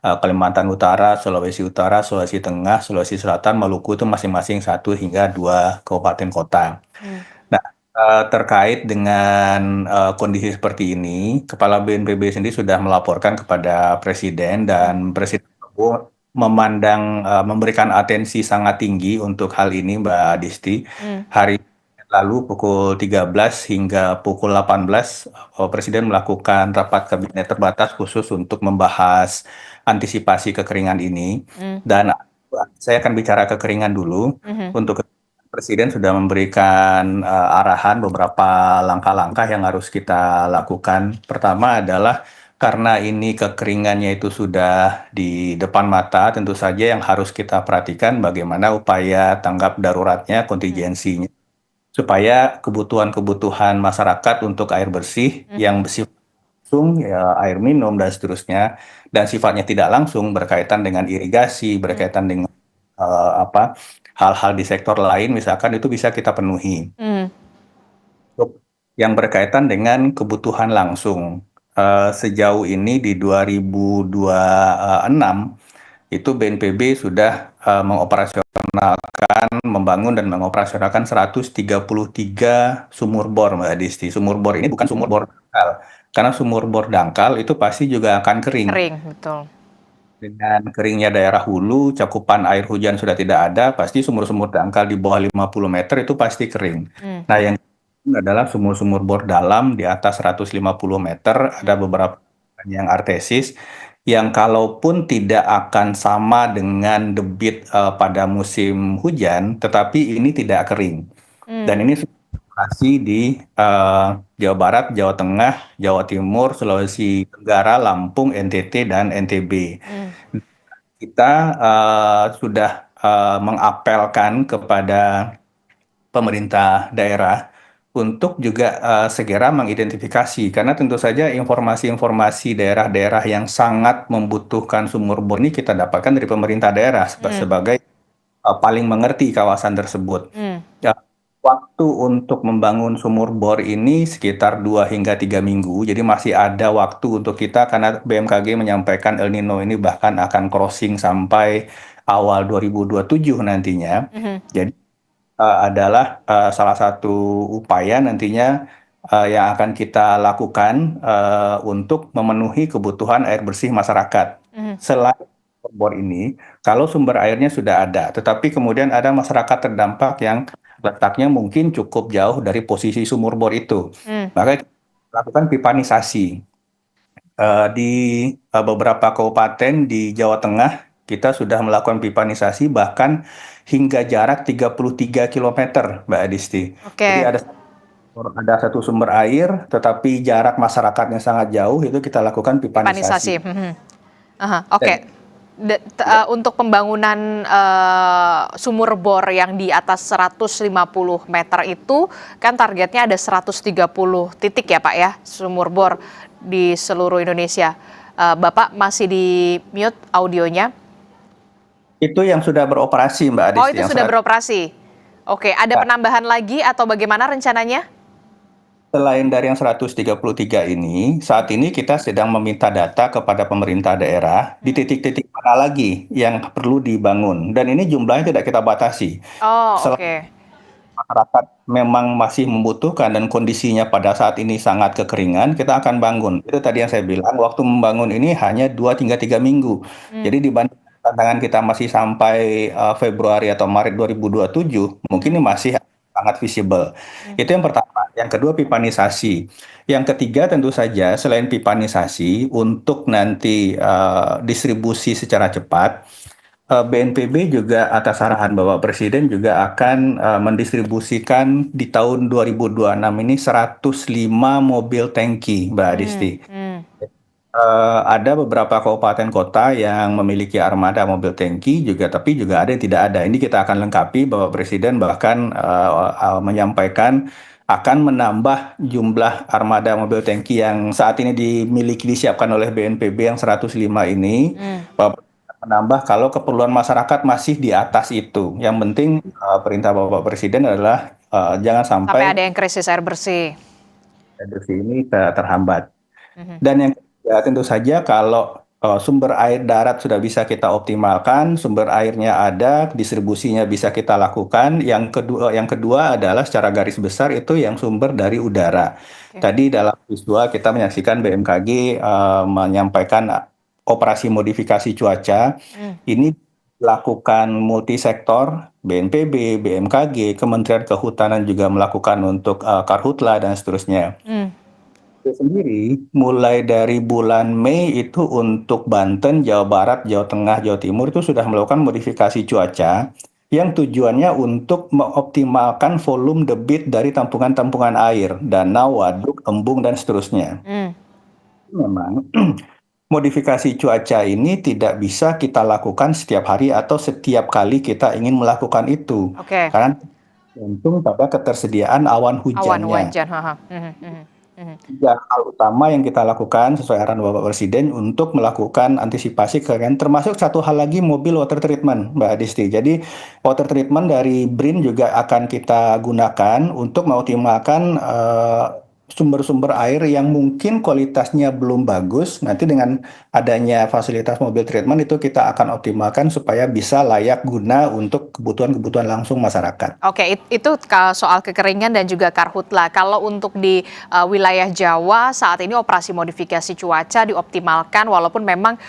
Kalimantan Utara, Sulawesi Utara, Sulawesi Tengah, Sulawesi Selatan, Maluku itu masing-masing 1 hingga 2 kabupaten kota. Nah, terkait dengan kondisi seperti ini, Kepala BNPB sendiri sudah melaporkan kepada Presiden dan Presiden memandang memberikan atensi sangat tinggi untuk hal ini, Mbak Adisti. Hari lalu pukul 13 hingga pukul 18 Presiden melakukan rapat kabinet terbatas khusus untuk membahas antisipasi kekeringan ini. Dan saya akan bicara kekeringan dulu. Untuk Presiden sudah memberikan arahan beberapa langkah-langkah yang harus kita lakukan. Pertama adalah karena ini kekeringannya itu sudah di depan mata, tentu saja yang harus kita perhatikan bagaimana upaya tanggap daruratnya, kontingensinya, supaya kebutuhan-kebutuhan masyarakat untuk air bersih yang bersifat langsung, ya, air minum dan seterusnya, dan sifatnya tidak langsung berkaitan dengan irigasi, berkaitan dengan hal-hal di sektor lain, misalkan itu bisa kita penuhi. Yang berkaitan dengan kebutuhan langsung, sejauh ini di 2026 itu BNPB sudah membangun dan mengoperasionalkan 133 sumur bor, Mbak Disti. Sumur bor ini bukan sumur bor dangkal, karena sumur bor dangkal itu pasti juga akan kering. Kering, betul. Dengan keringnya daerah hulu, cakupan air hujan sudah tidak ada, pasti sumur-sumur dangkal di bawah 50 meter itu pasti kering. Nah, yang adalah sumur-sumur bor dalam di atas 150 meter, ada beberapa yang artesis, yang kalaupun tidak akan sama dengan debit pada musim hujan, tetapi ini tidak kering. Dan ini lokasi di Jawa Barat, Jawa Tengah, Jawa Timur, Sulawesi Tenggara, Lampung, NTT, dan NTB. Kita sudah mengapelkan kepada pemerintah daerah untuk juga segera mengidentifikasi, karena tentu saja informasi-informasi daerah-daerah yang sangat membutuhkan sumur bor ini kita dapatkan dari pemerintah daerah sebagai paling mengerti kawasan tersebut. Ya, waktu untuk membangun sumur bor ini sekitar 2 hingga 3 minggu, jadi masih ada waktu untuk kita, karena BMKG menyampaikan El Nino ini bahkan akan crossing sampai awal 2027 nantinya. Jadi adalah salah satu upaya nantinya yang akan kita lakukan untuk memenuhi kebutuhan air bersih masyarakat. Selain bor ini, kalau sumber airnya sudah ada, tetapi kemudian ada masyarakat terdampak yang letaknya mungkin cukup jauh dari posisi sumur bor itu, maka kita lakukan pipanisasi. Di beberapa kabupaten di Jawa Tengah, kita sudah melakukan pipanisasi bahkan hingga jarak 33 km, Mbak Adisti. Jadi ada satu sumber air, tetapi jarak masyarakatnya sangat jauh, itu kita lakukan pipanisasi. Untuk pembangunan sumur bor yang di atas 150 meter itu, kan targetnya ada 130 titik ya Pak ya, sumur bor di seluruh Indonesia. Bapak masih di mute audionya. Itu yang sudah beroperasi, Mbak Adisti. Oh, itu sudah beroperasi. Oke, ada penambahan lagi atau bagaimana rencananya? Selain dari yang 133 ini, saat ini kita sedang meminta data kepada pemerintah daerah di titik-titik mana lagi yang perlu dibangun. Dan ini jumlahnya tidak kita batasi. Oh, oke. Masyarakat memang masih membutuhkan dan kondisinya pada saat ini sangat kekeringan, kita akan bangun. Itu tadi yang saya bilang, waktu membangun ini hanya 2 hingga 3 minggu. Jadi dibanding tantangan kita masih sampai Februari atau Maret 2027, mungkin ini masih sangat visible. Itu yang pertama. Yang kedua, pipanisasi. Yang ketiga, tentu saja selain pipanisasi, untuk nanti distribusi secara cepat, BNPB juga atas arahan Bapak Presiden juga akan mendistribusikan di tahun 2026 ini 105 mobil tangki, Mbak Adisti. Ada beberapa kabupaten kota yang memiliki armada mobil tangki juga, tapi juga ada yang tidak ada. Ini kita akan lengkapi. Bapak Presiden bahkan menyampaikan akan menambah jumlah armada mobil tangki yang saat ini disiapkan oleh BNPB yang 105 ini. Bapak menambah kalau keperluan masyarakat masih di atas itu. Yang penting perintah Bapak Presiden adalah jangan sampai ada yang krisis air bersih. Air bersih ini terhambat. Dan yang ya, tentu saja kalau sumber air darat sudah bisa kita optimalkan, sumber airnya ada, distribusinya bisa kita lakukan. Yang kedua adalah secara garis besar itu yang sumber dari udara. Tadi dalam visual kita menyaksikan BMKG menyampaikan operasi modifikasi cuaca. Ini dilakukan multisektor, BNPB, BMKG, Kementerian Kehutanan juga melakukan untuk Karhutla dan seterusnya. Sendiri mulai dari bulan Mei itu untuk Banten, Jawa Barat, Jawa Tengah, Jawa Timur itu sudah melakukan modifikasi cuaca yang tujuannya untuk mengoptimalkan volume debit dari tampungan-tampungan air, danau, waduk, embung, dan seterusnya. Memang modifikasi cuaca ini tidak bisa kita lakukan setiap hari atau setiap kali kita ingin melakukan itu. Karena tergantung pada ketersediaan awan hujannya. Tiga hal utama yang kita lakukan sesuai arahan Bapak Presiden untuk melakukan antisipasi kekeringan, termasuk satu hal lagi, mobil water treatment, Mbak Adisti. Jadi water treatment dari BRIN juga akan kita gunakan untuk mengoptimalkan sumber-sumber air yang mungkin kualitasnya belum bagus. Nanti dengan adanya fasilitas mobil treatment itu kita akan optimalkan supaya bisa layak guna untuk kebutuhan-kebutuhan langsung masyarakat. Oke, itu soal kekeringan dan juga karhutla. Kalau untuk di wilayah Jawa saat ini operasi modifikasi cuaca dioptimalkan walaupun memang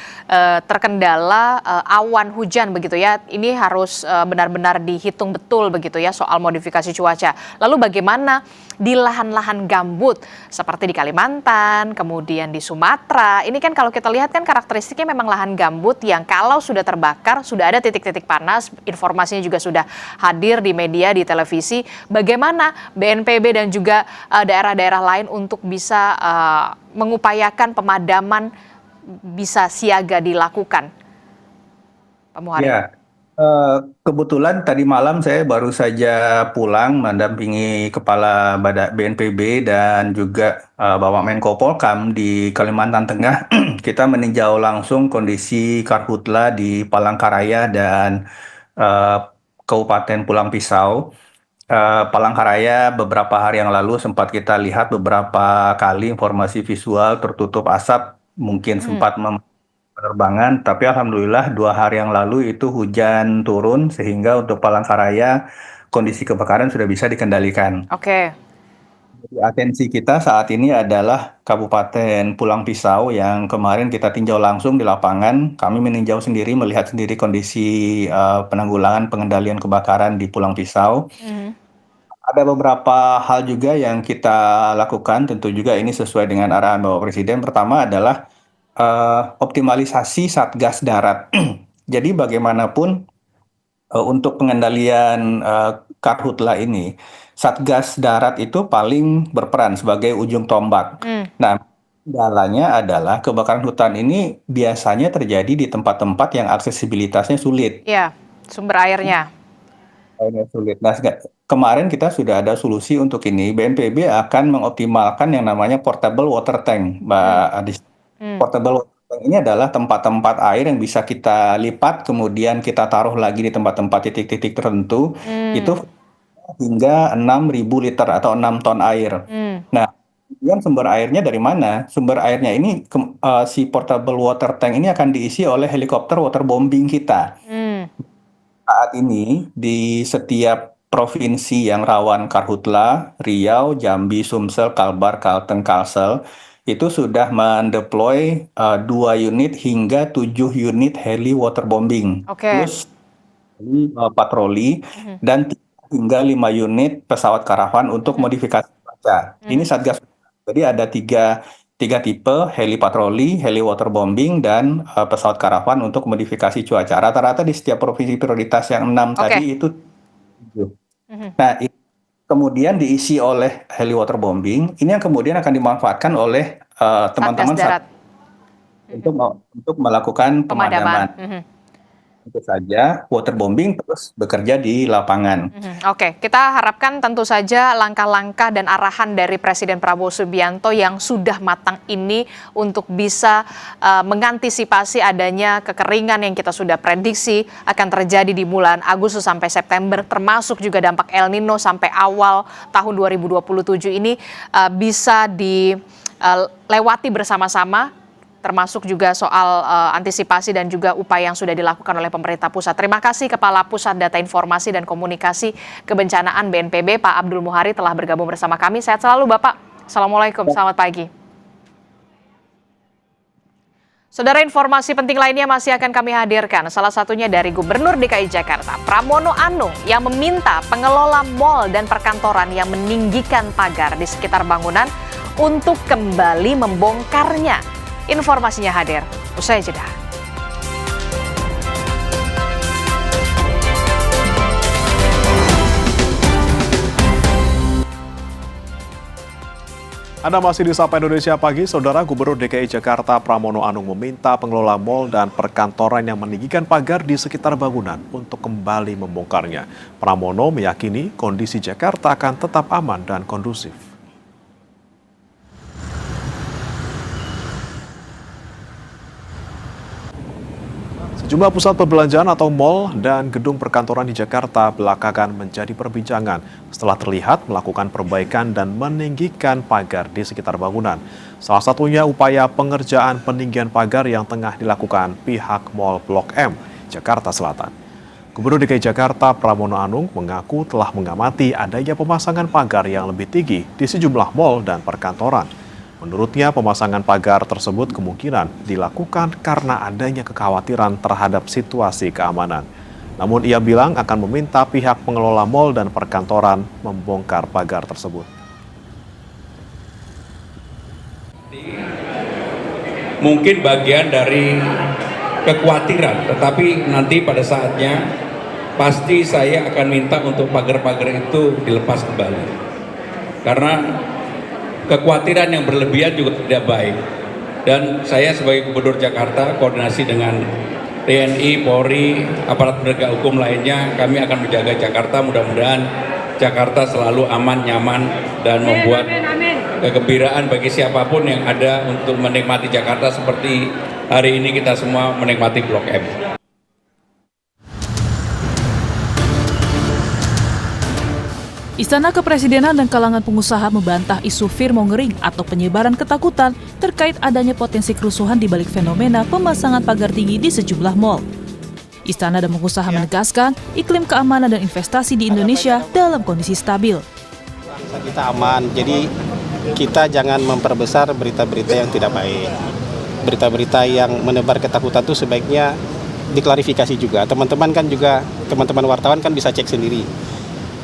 terkendala awan hujan begitu ya. Ini harus benar-benar dihitung betul begitu ya soal modifikasi cuaca. Lalu bagaimana di lahan-lahan gambut seperti di Kalimantan, kemudian di Sumatera. Ini kan kalau kita lihat kan karakteristiknya memang lahan gambut yang kalau sudah terbakar, sudah ada titik-titik panas, informasinya juga sudah hadir di media, di televisi. Bagaimana BNPB dan juga daerah-daerah lain untuk bisa mengupayakan pemadaman bisa siaga dilakukan? Pak Muhari. Ya. Kebetulan tadi malam saya baru saja pulang mendampingi Kepala BNPB dan juga Bapak Menko Polkam di Kalimantan Tengah. Kita meninjau langsung kondisi karhutla di Palangkaraya dan Kabupaten Pulang Pisau. Palangkaraya beberapa hari yang lalu sempat kita lihat beberapa kali informasi visual tertutup asap, mungkin sempat penerbangan, tapi alhamdulillah 2 hari yang lalu itu hujan turun sehingga untuk Palangkaraya kondisi kebakaran sudah bisa dikendalikan. Oke. Jadi atensi kita saat ini adalah Kabupaten Pulang Pisau yang kemarin kita tinjau langsung di lapangan. Kami meninjau sendiri, melihat sendiri kondisi penanggulangan pengendalian kebakaran di Pulang Pisau. Ada beberapa hal juga yang kita lakukan, tentu juga ini sesuai dengan arahan Bapak Presiden. Pertama adalah optimalisasi Satgas Darat. Jadi bagaimanapun untuk pengendalian karhutla ini, Satgas Darat itu paling berperan sebagai ujung tombak. Nah, kendalanya adalah kebakaran hutan ini biasanya terjadi di tempat-tempat yang aksesibilitasnya sulit. Iya, sumber airnya. Airnya sulit. Nah, kemarin kita sudah ada solusi untuk ini. BNPB akan mengoptimalkan yang namanya portable water tank, Mbak Adis. Portable water tank ini adalah tempat-tempat air yang bisa kita lipat, kemudian kita taruh lagi di tempat-tempat titik-titik tertentu, itu hingga 6.000 liter atau 6 ton air. Nah, kemudian sumber airnya dari mana? Sumber airnya ini, si portable water tank ini akan diisi oleh helikopter waterbombing kita. Saat ini di setiap provinsi yang rawan karhutla, Riau, Jambi, Sumsel, Kalbar, Kalteng, Kalsel, itu sudah mendeploy 2 unit hingga 7 unit heli waterbombing. Plus patroli dan 3 hingga 5 unit pesawat karavan untuk modifikasi cuaca. Ini Satgas. Jadi ada tiga tipe, heli patroli, heli waterbombing, dan pesawat karavan untuk modifikasi cuaca. Rata-rata di setiap provinsi prioritas yang 6 tadi itu 7. Nah, kemudian diisi oleh heli waterbombing, ini yang kemudian akan dimanfaatkan oleh teman-teman untuk melakukan pemadaman. Itu saja, waterbombing terus bekerja di lapangan. Oke, kita harapkan tentu saja langkah-langkah dan arahan dari Presiden Prabowo Subianto yang sudah matang ini untuk bisa mengantisipasi adanya kekeringan yang kita sudah prediksi akan terjadi di bulan Agustus sampai September, termasuk juga dampak El Nino sampai awal tahun 2027 ini bisa dilewati bersama-sama, termasuk juga soal antisipasi dan juga upaya yang sudah dilakukan oleh pemerintah pusat. Terima kasih Kepala Pusat Data Informasi dan Komunikasi Kebencanaan BNPB, Pak Abdul Muhari, telah bergabung bersama kami. Sehat selalu Bapak. Assalamualaikum, selamat pagi. Saudara, informasi penting lainnya masih akan kami hadirkan. Salah satunya dari Gubernur DKI Jakarta, Pramono Anung, yang meminta pengelola mal dan perkantoran yang meninggikan pagar di sekitar bangunan untuk kembali membongkarnya. Informasinya hadir usai jeda. Anda masih di Sapa Indonesia Pagi. Saudara, Gubernur DKI Jakarta Pramono Anung meminta pengelola mal dan perkantoran yang meninggikan pagar di sekitar bangunan untuk kembali membongkarnya. Pramono meyakini kondisi Jakarta akan tetap aman dan kondusif. Sejumlah pusat perbelanjaan atau mal dan gedung perkantoran di Jakarta belakangan menjadi perbincangan setelah terlihat melakukan perbaikan dan meninggikan pagar di sekitar bangunan. Salah satunya upaya pengerjaan peninggian pagar yang tengah dilakukan pihak Mall Blok M, Jakarta Selatan. Gubernur DKI Jakarta Pramono Anung mengaku telah mengamati adanya pemasangan pagar yang lebih tinggi di sejumlah mal dan perkantoran. Menurutnya, pemasangan pagar tersebut kemungkinan dilakukan karena adanya kekhawatiran terhadap situasi keamanan. Namun ia bilang akan meminta pihak pengelola mal dan perkantoran membongkar pagar tersebut. Mungkin bagian dari kekhawatiran, tetapi nanti pada saatnya pasti saya akan minta untuk pagar-pagar itu dilepas kembali. Karena kekhawatiran yang berlebihan juga tidak baik. Dan saya sebagai Gubernur Jakarta koordinasi dengan TNI, Polri, aparat penegak hukum lainnya, kami akan menjaga Jakarta. Mudah-mudahan Jakarta selalu aman, nyaman, dan membuat kegembiraan bagi siapapun yang ada untuk menikmati Jakarta seperti hari ini kita semua menikmati Blok M. Istana Kepresidenan dan kalangan pengusaha membantah isu fear-mongering atau penyebaran ketakutan terkait adanya potensi kerusuhan di balik fenomena pemasangan pagar tinggi di sejumlah mal. Istana dan pengusaha menegaskan iklim keamanan dan investasi di Indonesia dalam kondisi stabil. Kita aman, jadi kita jangan memperbesar berita-berita yang tidak baik. Berita-berita yang menebar ketakutan itu sebaiknya diklarifikasi juga. Teman-teman wartawan kan bisa cek sendiri.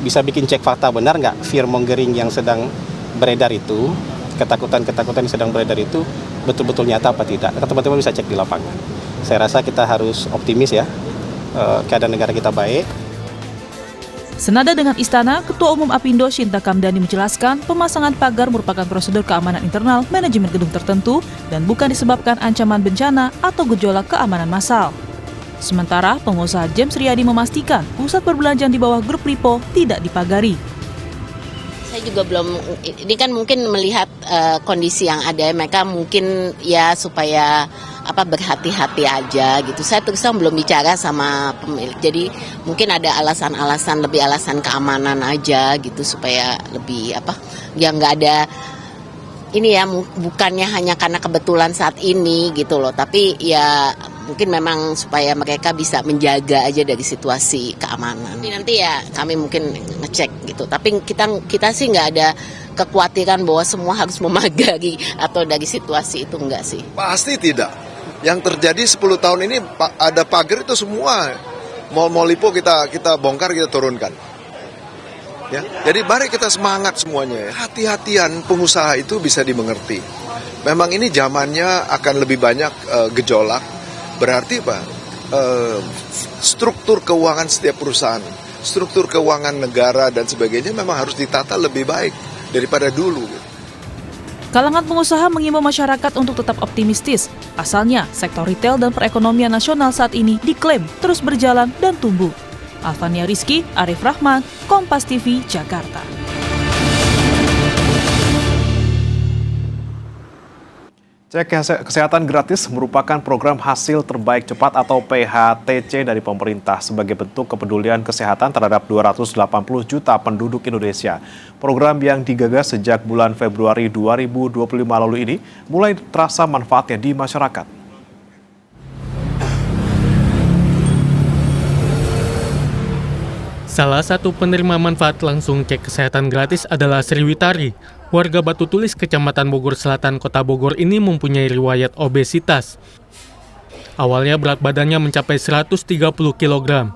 Bisa bikin cek fakta benar nggak fear-mongering yang sedang beredar itu, ketakutan-ketakutan yang sedang beredar itu betul-betul nyata apa tidak. Teman-teman bisa cek di lapangan. Saya rasa kita harus optimis ya, keadaan negara kita baik. Senada dengan Istana, Ketua Umum Apindo Shinta Kamdani menjelaskan pemasangan pagar merupakan prosedur keamanan internal manajemen gedung tertentu dan bukan disebabkan ancaman bencana atau gejolak keamanan massal. Sementara pengusaha James Riyadi memastikan pusat perbelanjaan di bawah grup Lipo tidak dipagari. Saya juga belum, ini kan mungkin melihat kondisi yang ada, mereka mungkin ya supaya berhati-hati aja gitu. Saya terus terang belum bicara sama pemilik, jadi mungkin ada alasan-alasan, lebih alasan keamanan aja gitu supaya lebih ya nggak ada ini ya, bukannya hanya karena kebetulan saat ini gitu loh, tapi ya mungkin memang supaya mereka bisa menjaga aja dari situasi keamanan. Nanti ya kami mungkin ngecek gitu, tapi kita sih nggak ada kekhawatiran bahwa semua harus memagari atau dari situasi itu, enggak sih. Pasti tidak. Yang terjadi 10 tahun ini ada pagar itu semua mal-mal Lipo kita bongkar, kita turunkan. Ya, jadi mari kita semangat semuanya. Hati-hatian pengusaha itu bisa dimengerti. Memang ini zamannya akan lebih banyak gejolak. Berarti apa? Struktur keuangan setiap perusahaan, struktur keuangan negara dan sebagainya memang harus ditata lebih baik daripada dulu. Kalangan pengusaha mengimbau masyarakat untuk tetap optimistis. Asalnya, sektor retail dan perekonomian nasional saat ini diklaim terus berjalan dan tumbuh. Alfania Rizky, Arif Rahman, Kompas TV, Jakarta. Cek kesehatan gratis merupakan program hasil terbaik cepat atau PHTC dari pemerintah sebagai bentuk kepedulian kesehatan terhadap 280 juta penduduk Indonesia. Program yang digagas sejak bulan Februari 2025 lalu ini mulai terasa manfaatnya di masyarakat. Salah satu penerima manfaat langsung cek kesehatan gratis adalah Sri Witari. Warga Batu Tulis, Kecamatan Bogor Selatan, Kota Bogor ini mempunyai riwayat obesitas. Awalnya berat badannya mencapai 130 kg.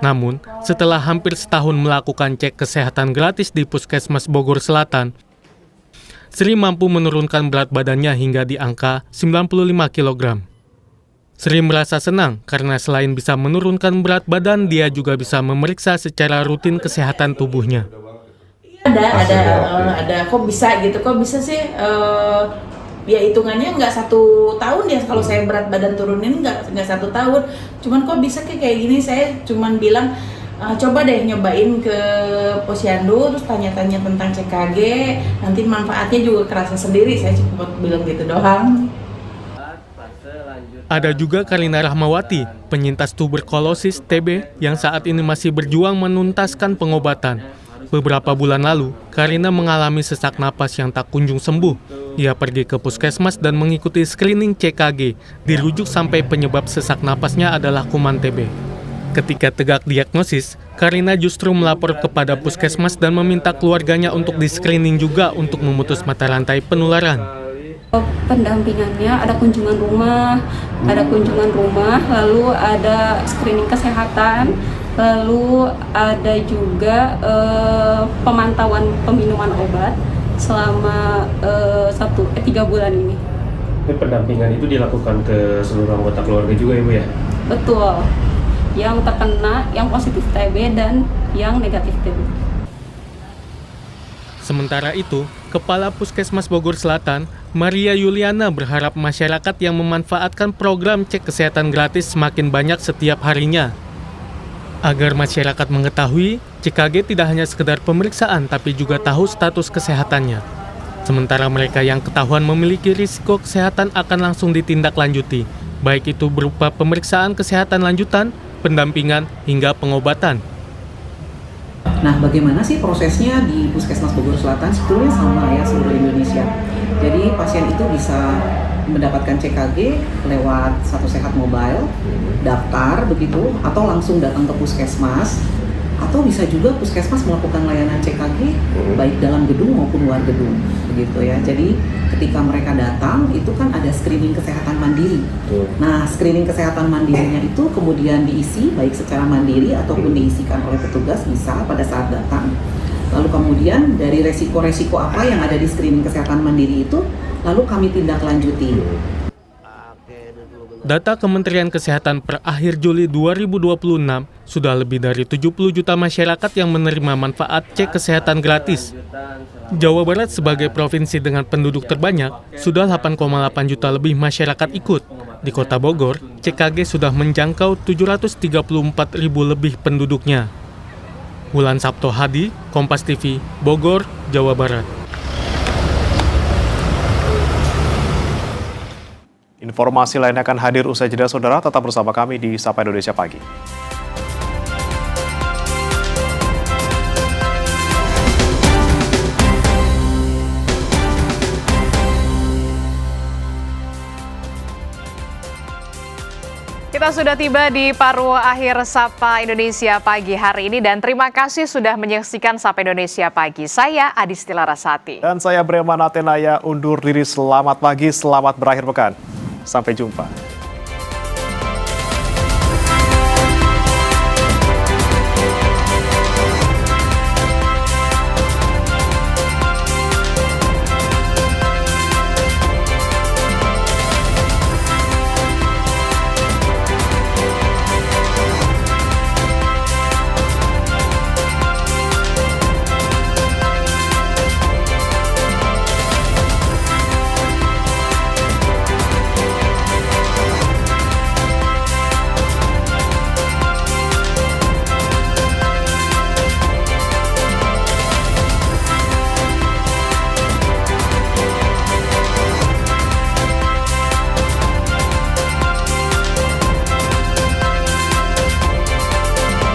Namun, setelah hampir setahun melakukan cek kesehatan gratis di Puskesmas Bogor Selatan, Sri mampu menurunkan berat badannya hingga di angka 95 kg. Sri merasa senang karena selain bisa menurunkan berat badan, dia juga bisa memeriksa secara rutin kesehatan tubuhnya. Ada kok bisa sih, ya hitungannya nggak 1 tahun ya, kalau saya berat badan turunin nggak 1 tahun, cuman kok bisa kayak gini. Saya cuman bilang coba deh nyobain ke Posyandu, terus tanya-tanya tentang CKG, nanti manfaatnya juga kerasa sendiri. Saya cuma bilang gitu doang. Ada juga Karina Rahmawati, penyintas tuberkulosis TB yang saat ini masih berjuang menuntaskan pengobatan. Beberapa bulan lalu, Karina mengalami sesak napas yang tak kunjung sembuh. Ia pergi ke puskesmas dan mengikuti screening CKG, dirujuk sampai penyebab sesak napasnya adalah kuman TB. Ketika tegak diagnosis, Karina justru melapor kepada puskesmas dan meminta keluarganya untuk di-screening juga untuk memutus mata rantai penularan. Pendampingannya ada kunjungan rumah, lalu ada screening kesehatan, lalu ada juga pemantauan peminuman obat selama 3 bulan ini. Pendampingan itu dilakukan ke seluruh anggota keluarga juga, Ibu ya? Betul, yang terkena, yang positif TB dan yang negatif TB. Sementara itu, Kepala Puskesmas Bogor Selatan, Maria Yuliana berharap masyarakat yang memanfaatkan program cek kesehatan gratis semakin banyak setiap harinya. Agar masyarakat mengetahui, CKG tidak hanya sekedar pemeriksaan tapi juga tahu status kesehatannya. Sementara mereka yang ketahuan memiliki risiko kesehatan akan langsung ditindaklanjuti, baik itu berupa pemeriksaan kesehatan lanjutan, pendampingan, hingga pengobatan. Nah, bagaimana sih prosesnya di Puskesmas Bogor Selatan? Sebetulnya sama ya seluruh Indonesia. Jadi pasien itu bisa mendapatkan CKG lewat Satu Sehat Mobile, daftar begitu, atau langsung datang ke puskesmas, atau bisa juga puskesmas melakukan layanan CKG baik dalam gedung maupun luar gedung, begitu ya. Jadi ketika mereka datang itu kan ada screening kesehatan mandiri. Nah, screening kesehatan mandirinya itu kemudian diisi baik secara mandiri ataupun diisikan oleh petugas bisa pada saat datang. Lalu kemudian dari resiko-resiko apa yang ada di screening kesehatan mandiri itu lalu kami tindak lanjuti. Data Kementerian Kesehatan per akhir Juli 2026, sudah lebih dari 70 juta masyarakat yang menerima manfaat cek kesehatan gratis. Jawa Barat sebagai provinsi dengan penduduk terbanyak, sudah 8,8 juta lebih masyarakat ikut. Di Kota Bogor, CKG sudah menjangkau 734 ribu lebih penduduknya. Wulan Sabto Hadi, Kompas TV, Bogor, Jawa Barat. Informasi lainnya akan hadir usai jeda, saudara. Tetap bersama kami di Sapa Indonesia Pagi. Kita sudah tiba di paruh akhir Sapa Indonesia Pagi hari ini dan terima kasih sudah menyaksikan Sapa Indonesia Pagi. Saya Adisti Larasati. Dan saya Breman Atenaya undur diri. Selamat pagi, selamat berakhir pekan. Sampai jumpa.